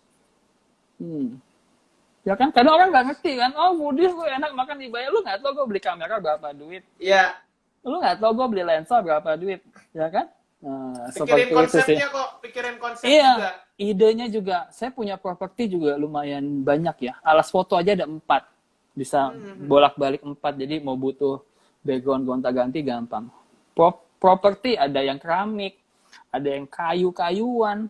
Ya kan, kadang orang nggak ngerti kan, oh foodies gue enak makan dibayar, lu nggak tahu gue beli kamera berapa duit. Iya. Lu nggak tahu gue beli lensa berapa duit, ya kan? Nah, pikirin konsepnya kok, pikirin konsep juga. Idenya juga, saya punya properti juga lumayan banyak ya, alas foto aja ada 4, bisa bolak-balik 4, jadi mau butuh background gonta-ganti gampang. Properti ada yang keramik, ada yang kayu-kayuan,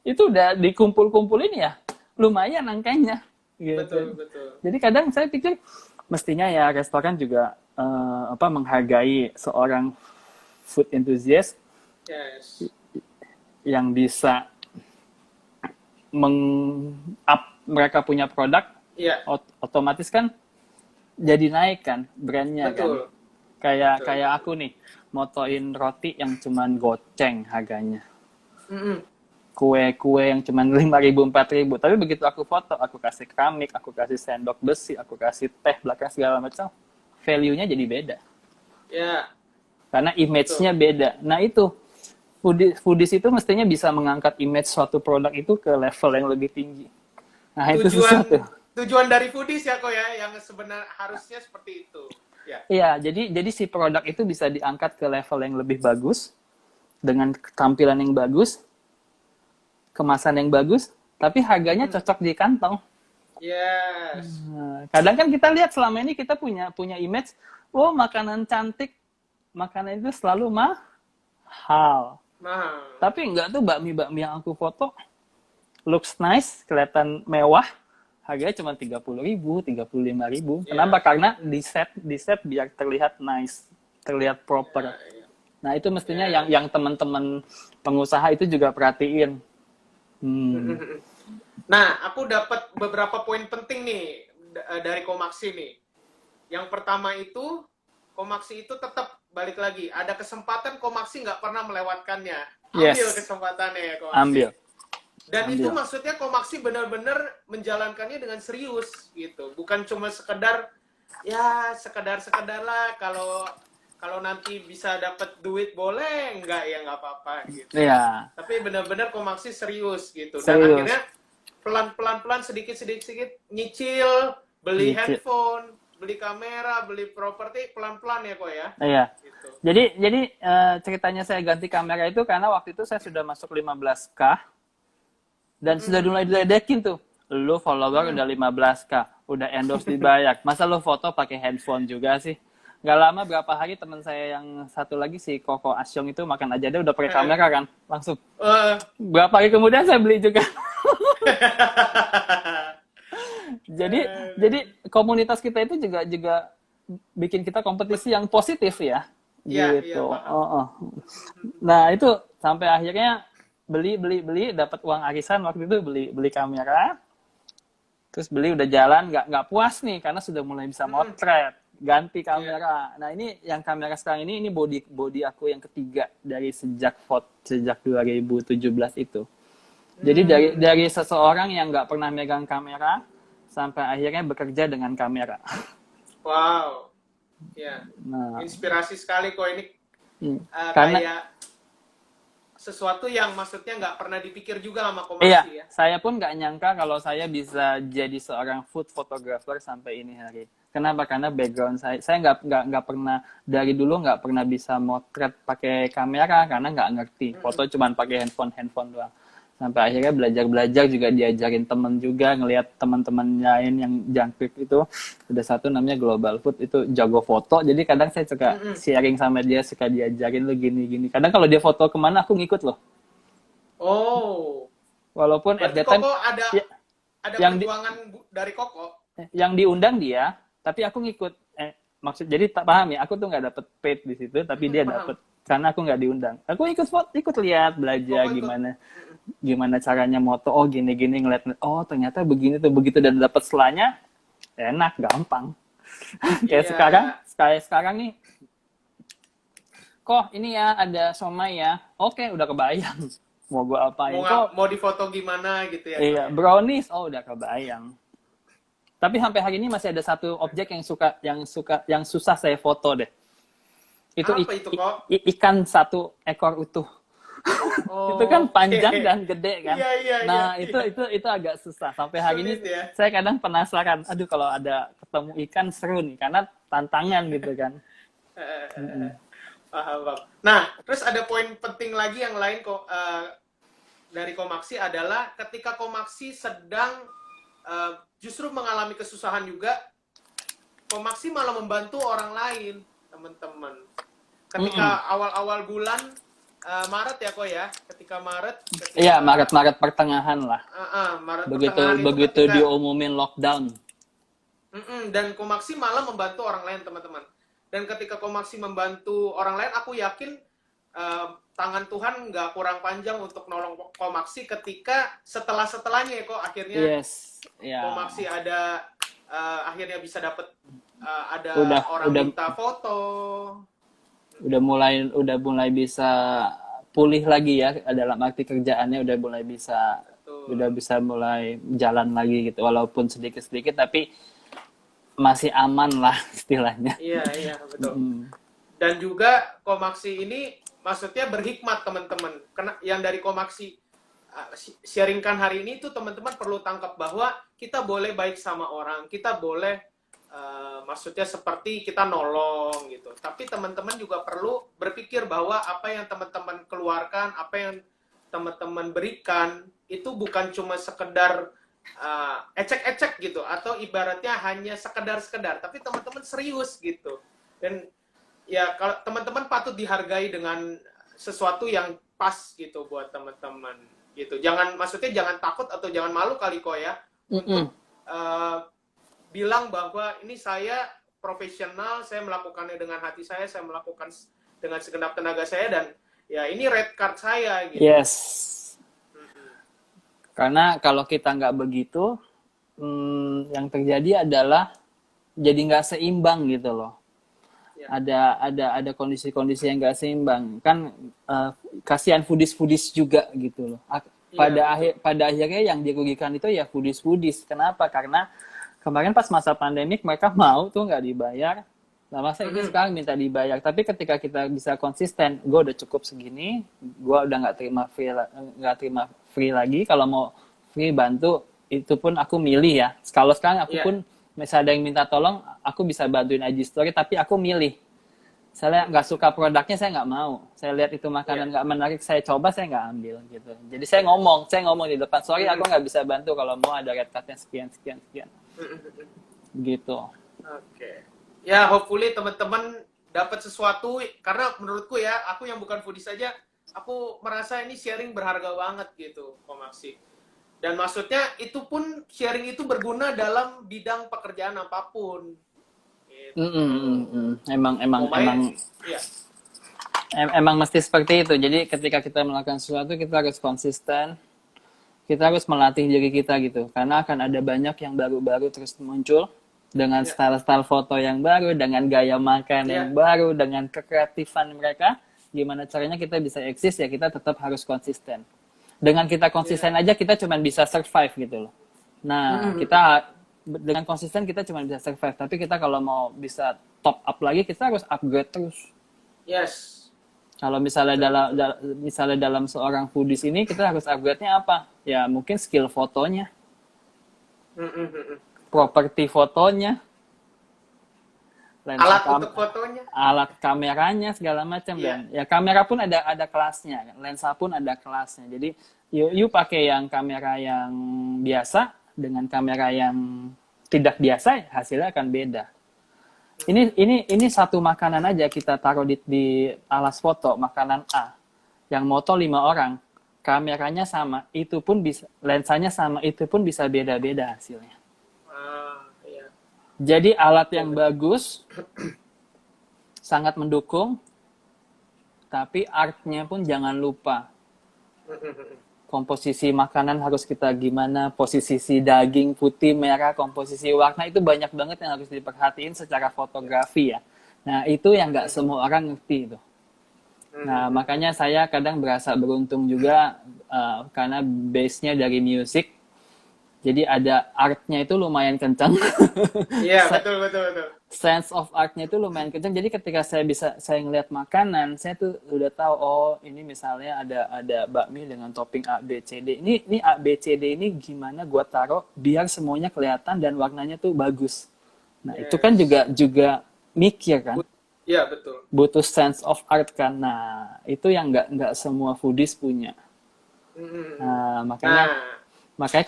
itu udah dikumpul-kumpulin ya, lumayan angkanya. Gitu. Betul. Jadi kadang saya pikir mestinya ya restoran juga menghargai seorang food enthusiast yang bisa meng-up mereka punya produk, otomatis kan jadi naik kan brandnya. Betul. Kan. Kayak aku nih motoin roti yang cuman goceng harganya. Kue yang cuma 5.000, 4.000, tapi begitu aku foto, aku kasih keramik, aku kasih sendok besi, aku kasih teh belakang segala macam, value-nya jadi beda. Ya. Karena image-nya beda. Nah itu, foodies itu mestinya bisa mengangkat image suatu produk itu ke level yang lebih tinggi. Nah itu sesuatu. Tujuan dari foodies ya kok ya, yang sebenarnya harusnya seperti itu. Ya. Iya, jadi si produk itu bisa diangkat ke level yang lebih bagus dengan tampilan yang bagus, kemasan yang bagus, tapi harganya cocok di kantong. Yes. Nah, kadang kan kita lihat selama ini kita punya image, oh makanan cantik, makanan itu selalu mahal. Mahal. Tapi enggak tuh bakmi yang aku foto looks nice, kelihatan mewah, harganya cuma 30.000, 35.000. Iya. Kenapa? Karena di set biar terlihat nice, terlihat proper. Ya. Nah, itu mestinya yang teman-teman pengusaha itu juga perhatiin. Nah, aku dapat beberapa poin penting nih dari Komaksi nih. Yang pertama itu, Komaksi itu tetap balik lagi. Ada kesempatan Komaksi nggak pernah melewatkannya. Ambil kesempatannya ya Komaksi. Ambil. Dan itu maksudnya Komaksi benar-benar menjalankannya dengan serius gitu. Bukan cuma sekedar lah kalau nanti bisa dapat duit boleh, enggak ya nggak apa-apa gitu. Iya. Tapi benar-benar Komaksi serius gitu. Dan Serius. akhirnya pelan-pelan sedikit nyicil, beli handphone, beli kamera, beli properti pelan-pelan ya kok ya. Iya. Gitu. Jadi ceritanya saya ganti kamera itu karena waktu itu saya sudah masuk 15K dan sudah mulai diledekin tuh. Lu follower udah 15K, udah endorse dibayar. Masa lu foto pakai handphone juga sih? Gak lama berapa hari teman saya yang satu lagi si Koko Asyong itu makan aja dia udah pakai kamera kan langsung. Berapa hari kemudian saya beli juga. jadi komunitas kita itu juga bikin kita kompetisi yang positif ya. Gitu. Iya, Nah, itu sampai akhirnya beli dapat uang arisan waktu itu beli kamera. Terus beli udah jalan nggak puas nih karena sudah mulai bisa motret, ganti kamera. Nah, ini yang kamera sekarang ini body aku yang ketiga dari sejak 2017 itu. Jadi dari seseorang yang nggak pernah megang kamera sampai akhirnya bekerja dengan kamera. Wow. Ya. Nah, Inspirasi sekali kok ini. karena Kayak sesuatu yang maksudnya nggak pernah dipikir juga sama Komaksi iya, ya. saya pun nggak nyangka kalau saya bisa jadi seorang food photographer sampai ini hari. Kenapa? Karena background saya nggak pernah dari dulu nggak pernah bisa motret pakai kamera karena nggak ngerti. Foto cuman pakai handphone doang. Sampai akhirnya belajar juga diajarin temen juga, ngelihat teman-teman lain yang jangkrik itu. Ada satu namanya Global Food, itu jago foto. Jadi kadang saya suka sharing sama dia, suka diajarin lo gini-gini. Kadang kalau dia foto kemana, aku ngikut loh. Oh. Walaupun at that time, Koko ada yang perjuangan dari Koko. Yang diundang dia, tapi aku ngikut. Jadi tak paham ya, aku tuh nggak dapet paid di situ, tapi dia dapet. Karena aku nggak diundang. Aku ikut lihat, belajar gimana caranya moto. Oh gini-gini ngeliat. Oh ternyata begini tuh begitu dan dapat selanya enak, gampang. Kayak sekarang nih. Kok ini ya ada somai ya. Oke, udah kebayang. Mau gue apain? Mau difoto gimana gitu ya. Iya, brownies. Oh udah kebayang. Tapi sampai hari ini masih ada satu objek yang susah saya foto deh. Itu, itu kok? Ikan satu ekor utuh. Oh, itu kan panjang dan gede kan. Nah, itu agak susah. Sampai hari ini ya? saya kadang penasaran. Aduh kalau ada ketemu ikan seru nih karena tantangan gitu kan. Paham. Nah, terus ada poin penting lagi yang lain kok dari Komaksi adalah ketika Komaksi sedang justru mengalami kesusahan juga, Komaksi malah membantu orang lain, teman-teman. Ketika awal-awal bulan Maret ya kok ya, ketika Maret. Iya, Maret pertengahan lah. Maret begitu diumumin lockdown. Dan Komaksi malah membantu orang lain, teman-teman. Dan ketika Komaksi membantu orang lain, aku yakin tangan Tuhan nggak kurang panjang untuk nolong Komaksi ketika setelahnya ya kok akhirnya Komaksi ada akhirnya bisa dapat orang minta foto. Udah mulai bisa pulih lagi ya dalam arti kerjaannya udah mulai bisa mulai jalan lagi gitu walaupun sedikit tapi masih aman lah istilahnya. Iya betul. Dan juga Komaksi ini maksudnya berhikmat teman-teman. Yang dari Komaksi sharingkan hari ini tuh teman-teman perlu tangkap bahwa kita boleh baik sama orang, kita boleh maksudnya seperti kita nolong gitu. Tapi teman-teman juga perlu berpikir bahwa apa yang teman-teman keluarkan, apa yang teman-teman berikan itu bukan cuma sekedar ecek-ecek gitu, atau ibaratnya hanya sekedar-sekedar, tapi teman-teman serius gitu. Dan ya kalau teman-teman patut dihargai dengan sesuatu yang pas gitu buat teman-teman gitu. Maksudnya jangan takut atau jangan malu kali kok ya untuk bilang bahwa ini saya profesional, saya melakukannya dengan hati saya melakukan dengan segenap tenaga saya, dan ya ini red card saya gitu. Yes. Karena kalau kita nggak begitu, yang terjadi adalah jadi nggak seimbang gitu loh. Ya. Ada kondisi-kondisi yang nggak seimbang. Kan kasihan foodies juga gitu loh. Pada akhirnya yang dirugikan itu ya foodies. Kenapa? Karena kemarin pas masa pandemik mereka mau tuh nggak dibayar. Nah masa ini sekarang minta dibayar. Tapi ketika kita bisa konsisten, gue udah cukup segini, gue udah nggak terima free lagi. Kalau mau free bantu, itu pun aku milih ya. Kalau sekarang aku pun misalnya ada yang minta tolong, aku bisa bantuin IG story, tapi aku milih. Saya nggak suka produknya, saya nggak mau. Saya lihat itu makanan nggak menarik, saya coba, saya nggak ambil gitu. Jadi saya ngomong di depan, sorry aku nggak bisa bantu, kalau mau ada red card-nya sekian. Gitu. Oke. Ya, hopefully teman-teman dapat sesuatu, karena menurutku ya, aku yang bukan foodies saja, aku merasa ini sharing berharga banget gitu, Komaksi. Dan maksudnya itu pun sharing itu berguna dalam bidang pekerjaan apapun. Gitu. Emang mesti seperti itu. Jadi ketika kita melakukan sesuatu, kita harus konsisten. Kita harus melatih diri kita gitu. Karena akan ada banyak yang baru-baru terus muncul dengan style-style foto yang baru, dengan gaya makan yang baru, dengan kekreatifan mereka. Gimana caranya kita bisa eksis, ya kita tetap harus konsisten. Dengan kita konsisten aja kita cuma bisa survive gitu loh. Nah, kita dengan konsisten kita cuma bisa survive, tapi kita kalau mau bisa top up lagi, kita harus upgrade terus. Yes. Kalau misalnya dalam seorang foodies ini, kita harus upgrade-nya apa? Ya mungkin skill fotonya, properti fotonya, alat untuk fotonya, alat kameranya segala macam. Dan ya kamera pun ada kelasnya, lensa pun ada kelasnya. Jadi you pakai yang kamera yang biasa dengan kamera yang tidak biasa, hasilnya akan beda. Ini satu makanan aja kita taruh di alas foto, makanan A, yang moto 5 orang, kameranya sama, itu pun bisa, lensanya sama, itu pun bisa beda-beda hasilnya. Jadi alat yang bagus sangat mendukung, tapi artnya pun jangan lupa. Komposisi makanan harus kita gimana, posisi daging, putih, merah, komposisi warna, itu banyak banget yang harus diperhatiin secara fotografi ya. Nah itu yang nggak semua orang ngerti itu. Nah makanya saya kadang berasa beruntung juga karena base-nya dari music. Jadi ada artnya itu lumayan kencang. Iya, betul. Sense of artnya itu lumayan kencang. Jadi ketika saya ngeliat makanan, saya tuh udah tahu, oh ini misalnya ada bakmi dengan topping A, B, C, D. Ini A, B, C, D ini gimana gua taruh biar semuanya kelihatan dan warnanya tuh bagus. Nah, itu kan juga mikir kan? Iya, betul. Butuh sense of art kan. Nah, itu yang nggak semua foodies punya. Nah, makanya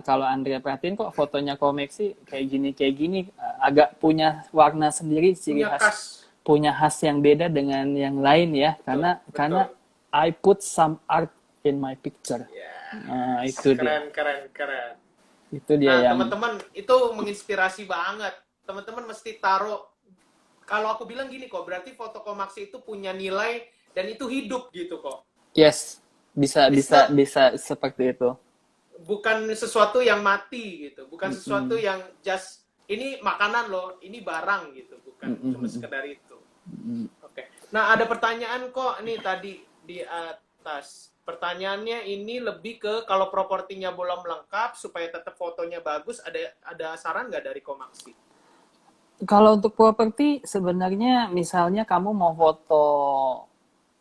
kalau Andrea perhatiin kok fotonya Komaksi kayak gini agak punya warna sendiri, ciri khas, punya khas yang beda dengan yang lain ya, karena I put some art in my picture. Nah, itu keren. Itu dia yang teman-teman itu menginspirasi banget. Teman-teman mesti taruh, kalau aku bilang gini kok, berarti foto Komaksi itu punya nilai dan itu hidup gitu kok. Yes, bisa seperti itu. Bukan sesuatu yang mati gitu, bukan sesuatu yang just ini makanan loh, ini barang gitu, bukan cuma sekedar itu. Oke. Nah ada pertanyaan kok nih tadi di atas. Pertanyaannya ini lebih ke kalau propertinya belum lengkap supaya tetap fotonya bagus, ada saran nggak dari Komaksi? Kalau untuk properti sebenarnya misalnya kamu mau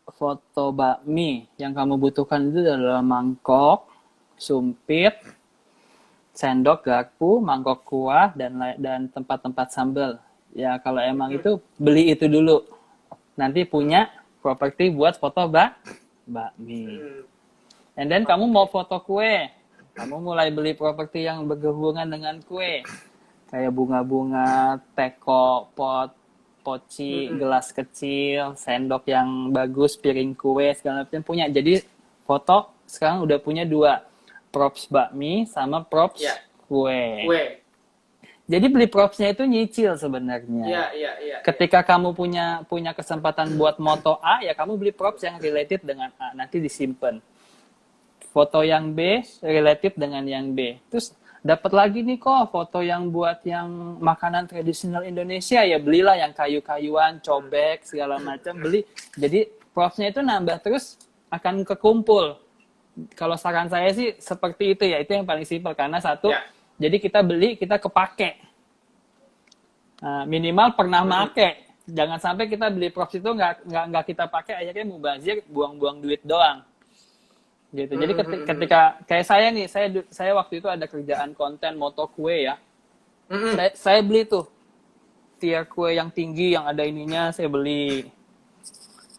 foto bakmi, yang kamu butuhkan itu adalah mangkok, sumpit, sendok, garpu, mangkok kuah, dan tempat-tempat sambal. Ya kalau emang itu beli itu dulu. Nanti punya properti buat foto bakmi. And then kamu mau foto kue, kamu mulai beli properti yang berhubungan dengan kue. Kayak bunga-bunga, teko, poci, gelas kecil, sendok yang bagus, piring kue, segala macam punya. Jadi foto sekarang udah punya 2. Props bakmi sama props kue. Jadi beli propsnya itu nyicil sebenarnya. Iya. Ketika kamu punya kesempatan buat moto A, ya kamu beli props yang related dengan A, nanti disimpan. Foto yang B related dengan yang B. Terus dapat lagi nih kok foto yang buat yang makanan tradisional Indonesia, ya belilah yang kayu-kayuan, cobek, segala macam beli. Jadi propsnya itu nambah terus akan kekumpul. Kalau saran saya sih seperti itu ya, itu yang paling simpel karena satu, jadi kita beli, kita kepake. Minimal pernah make. Jangan sampai kita beli props itu nggak kita pakai, akhirnya mubazir, buang-buang duit doang. Gitu. Jadi ketika kayak saya nih, saya waktu itu ada kerjaan konten moto kue ya. Saya beli tuh tier kue yang tinggi yang ada ininya, saya beli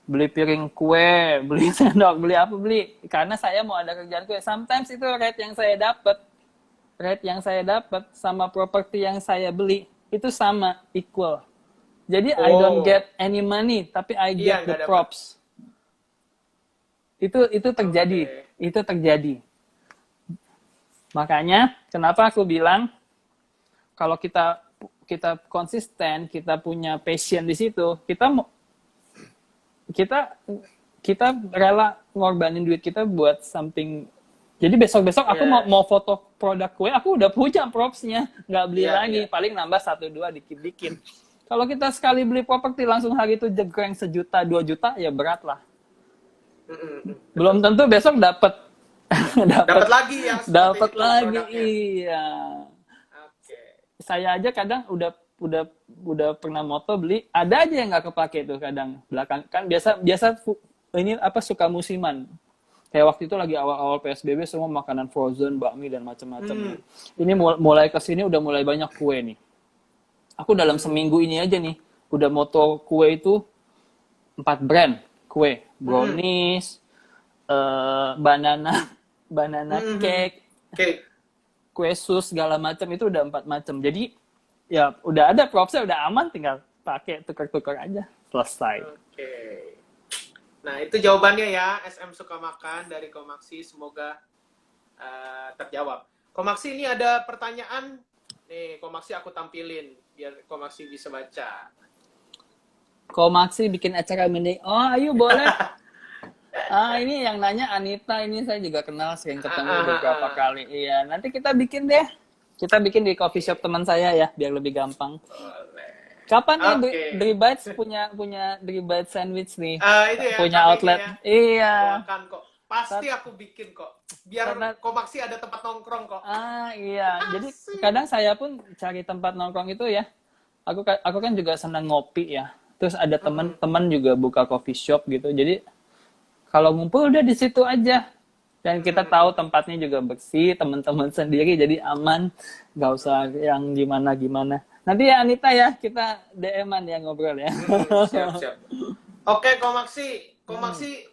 piring kue, beli sendok, beli karena saya mau ada kerjaan kue. Sometimes itu rate yang saya dapat sama properti yang saya beli itu sama, equal. Jadi I don't get any money, tapi I get the props. Itu terjadi. Itu terjadi. Makanya kenapa aku bilang kalau kita konsisten, kita punya passion di situ, kita rela ngorbanin duit kita buat something. Jadi besok-besok aku mau foto produk kue, aku udah punya propsnya, nggak beli lagi, paling nambah 1-2 dikit-dikit. Kalau kita sekali beli properti langsung hari itu jegreng 1 juta, 2 juta, ya berat lah. Belum tentu besok dapat lagi yang dapat lagi, iya. Saya aja kadang udah pernah moto beli, ada aja yang nggak kepake tuh kadang belakang kan biasa ini suka musiman. Kayak waktu itu lagi awal-awal PSBB semua makanan frozen, bakmi dan macam-macam. Ini mulai kesini udah mulai banyak kue nih. Aku dalam seminggu ini aja nih udah moto kue itu 4 brand kue, brownies, banana cake, kue sus segala macam itu udah 4 macam. Jadi ya udah ada propsnya, udah aman, tinggal pakai tukar-tukar aja, selesai. Nah, itu jawabannya ya, SM suka makan dari Komaksi, semoga terjawab. Komaksi, ini ada pertanyaan. Nih, Komaksi aku tampilin, biar Komaksi bisa baca. Komaksi bikin acara mini. Oh, ayo boleh. Ini yang nanya Anita, ini saya juga kenal, sering ketemu beberapa kali. Iya, nanti kita bikin deh. Kita bikin di coffee shop teman saya ya, biar lebih gampang. Kapan nih Dribites punya Dribites sandwich nih? Itu ya, punya outlet. Ya. Iya. Doakan kok. Pasti aku bikin kok. Biar Komaksi ada tempat nongkrong kok. Iya. Jadi kadang saya pun cari tempat nongkrong itu ya. Aku kan juga senang ngopi ya. Terus ada teman-teman juga buka coffee shop gitu. Jadi kalau ngumpul udah di situ aja. Dan kita tahu tempatnya juga bersih, teman-teman sendiri jadi aman, nggak usah yang gimana-gimana. Nanti ya Anita ya, kita DM-an ya ngobrol ya. Siap. Oke, Komaksi,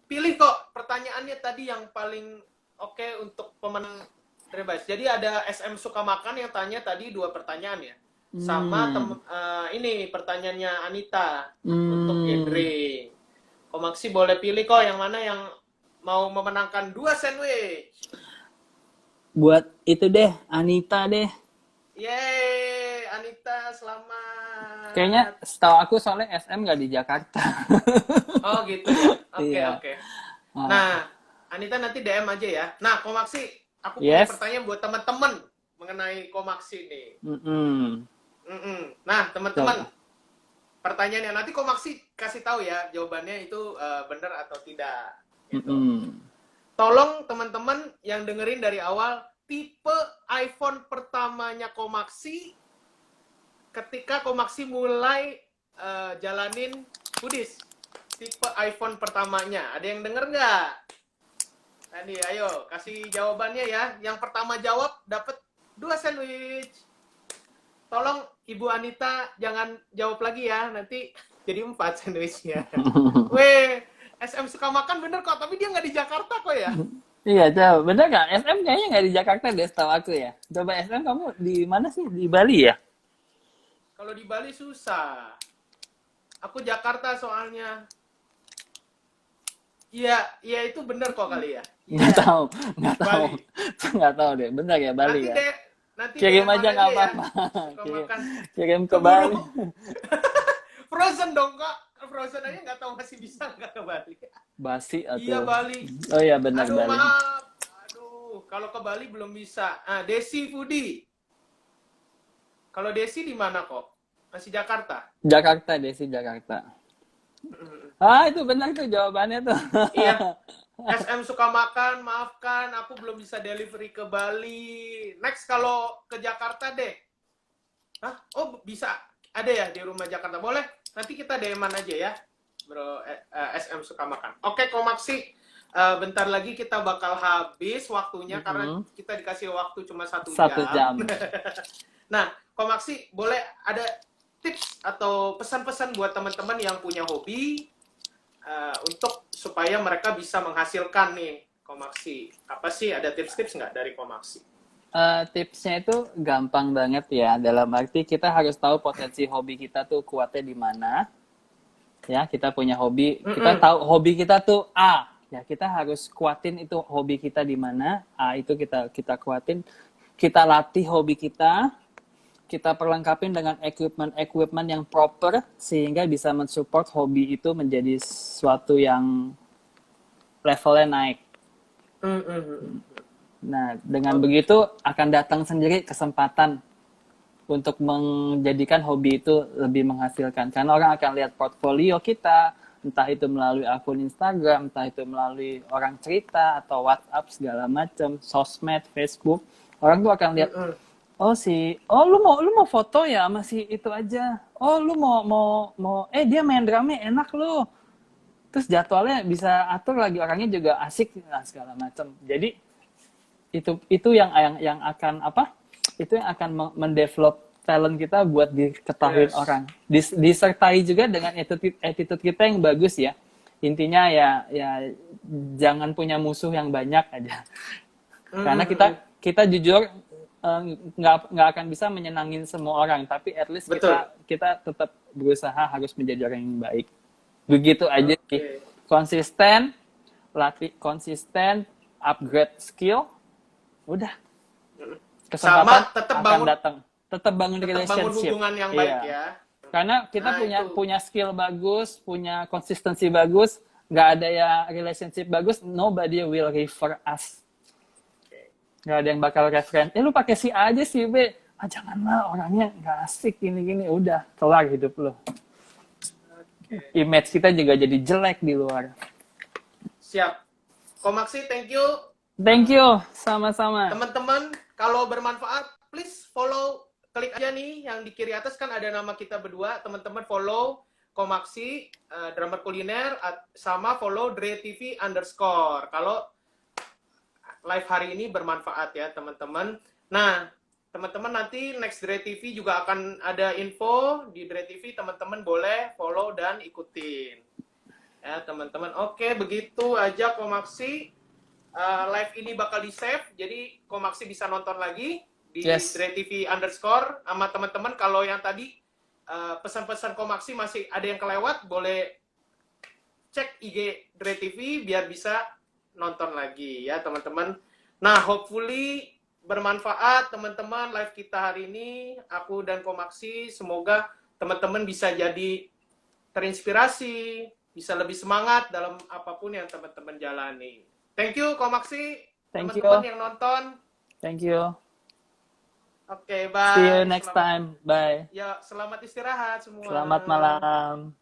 pilih kok pertanyaannya tadi yang paling oke untuk pemenang Dribites. Jadi ada SM suka makan yang tanya tadi 2 pertanyaan ya. Sama ini pertanyaannya Anita untuk Yendri. Komaksi boleh pilih kok yang mana yang mau memenangkan 2 sandwich. Buat itu deh, Anita deh. Yeay, Anita, selamat. Kayaknya setahu aku soalnya SM nggak di Jakarta. Oh gitu ya. Oke. Nah, Anita nanti DM aja ya. Nah, Komaksi, aku punya pertanyaan buat teman-teman mengenai Komaksi nih. Nah, teman-teman, pertanyaannya nanti Komaksi kasih tahu ya jawabannya itu benar atau tidak. Gitu. Tolong teman-teman yang dengerin dari awal, tipe iPhone pertamanya Komaksi ketika Komaksi mulai jalanin foodies. Tipe iPhone pertamanya. Ada yang denger nggak? Tadi, ayo kasih jawabannya ya. Yang pertama jawab dapat 2 sandwich. Tolong Ibu Anita jangan jawab lagi ya, nanti jadi 4 sandwichnya. Weh, SM suka makan bener kok, tapi dia nggak di Jakarta kok ya. Iya, coba. Bener nggak? SM kayaknya nggak di Jakarta deh, setahu aku ya. Coba SM kamu di mana sih? Di Bali ya? Kalau di Bali susah. Aku Jakarta soalnya. Iya, iya itu bener kok kali ya. Nggak Iya, tahu, nggak tahu. Bali. Nggak tahu deh. Bener ya, Bali Nanti ya? deh, nanti Kirim DM aja nggak ya. apa-apa. Suka Kirim, makan. kirim ke Keburu. Bali. Frozen dong kak. Frozen aja nggak tahu masih bisa nggak ke Bali. Basi Iya atau... Bali. Oh iya, benar Aduh Bali. maaf. Aduh, kalau ke Bali belum bisa. Ah, Desi Foodie. Kalau Desi di mana kok? Masih Jakarta? Jakarta deh sih, Jakarta. Ah, itu benar tuh jawabannya tuh. Iya. SM suka makan, maafkan, aku belum bisa delivery ke Bali. Next kalau ke Jakarta deh. Hah? Oh bisa, ada ya di rumah Jakarta. Boleh, nanti kita DM-an aja ya, bro. SM suka makan. Oke, Komaksi, bentar lagi kita bakal habis waktunya karena kita dikasih waktu cuma 1 1 jam. Nah, Komaksi, boleh ada tips atau pesan-pesan buat teman-teman yang punya hobi untuk supaya mereka bisa menghasilkan nih, Komaksi. Apa sih, ada tips-tips nggak dari Komaksi? Tipsnya itu gampang banget ya. Dalam arti kita harus tahu potensi hobi kita tuh kuatnya di mana. Ya, kita punya hobi, kita tahu hobi kita tuh A. Ya, kita harus kuatin itu hobi kita di mana. A itu kita kuatin. Kita latih hobi kita perlengkapin dengan equipment yang proper sehingga bisa mensupport hobi itu menjadi sesuatu yang levelnya naik. Nah, dengan begitu akan datang sendiri kesempatan untuk menjadikan hobi itu lebih menghasilkan. Karena orang akan lihat portfolio kita, entah itu melalui akun Instagram, entah itu melalui orang cerita atau WhatsApp segala macam, sosmed, Facebook. Orang tuh akan lihat, lu mau foto ya masih itu aja. Oh, lu mau dia main drumnya enak lu. Terus jadwalnya bisa atur lagi, orangnya juga asik segala macam. Jadi itu yang akan apa? Itu yang akan mendevelop talent kita buat diketahui orang. Disertai juga dengan attitude kita yang bagus ya. Intinya ya jangan punya musuh yang banyak aja. Karena kita jujur nggak akan bisa menyenangin semua orang, tapi at least kita tetap berusaha harus menjadi orang yang baik. Begitu aja sih. Konsisten, upgrade skill, udah. Kesempatan tetap akan datang. Tetap bangun relationship. Bangun hubungan yang baik ya. Karena kita punya skill bagus, punya konsistensi bagus, nggak ada ya relationship bagus, nobody will refer us. Nggak ada yang bakal referen. Lu pakai si A aja si B. Janganlah, orangnya nggak asik gini-gini. Udah, kelar hidup lo. Image kita juga jadi jelek di luar. Siap. Komaksi, thank you. Thank you, sama-sama. Teman-teman, kalau bermanfaat, please follow, klik aja nih yang di kiri atas kan ada nama kita berdua. Teman-teman follow Komaksi, drummer kuliner, sama follow Dre TV _ kalau live hari ini bermanfaat ya teman-teman. Nah, teman-teman nanti next Dre TV juga akan ada info di Dre TV, teman-teman boleh follow dan ikutin. Ya teman-teman, oke begitu aja Komaksi. Live ini bakal di-save, jadi Komaksi bisa nonton lagi di Dre TV _ sama teman-teman. Kalau yang tadi pesan-pesan Komaksi masih ada yang kelewat, boleh cek IG Dre TV biar bisa nonton lagi ya teman-teman. Nah, hopefully bermanfaat teman-teman live kita hari ini. Aku dan Komaksi, semoga teman-teman bisa jadi terinspirasi, bisa lebih semangat dalam apapun yang teman-teman jalani. Thank you Komaksi, teman-teman yang nonton. Thank you. Oke, bye. See you next time. Bye. Ya, selamat istirahat semua. Selamat malam.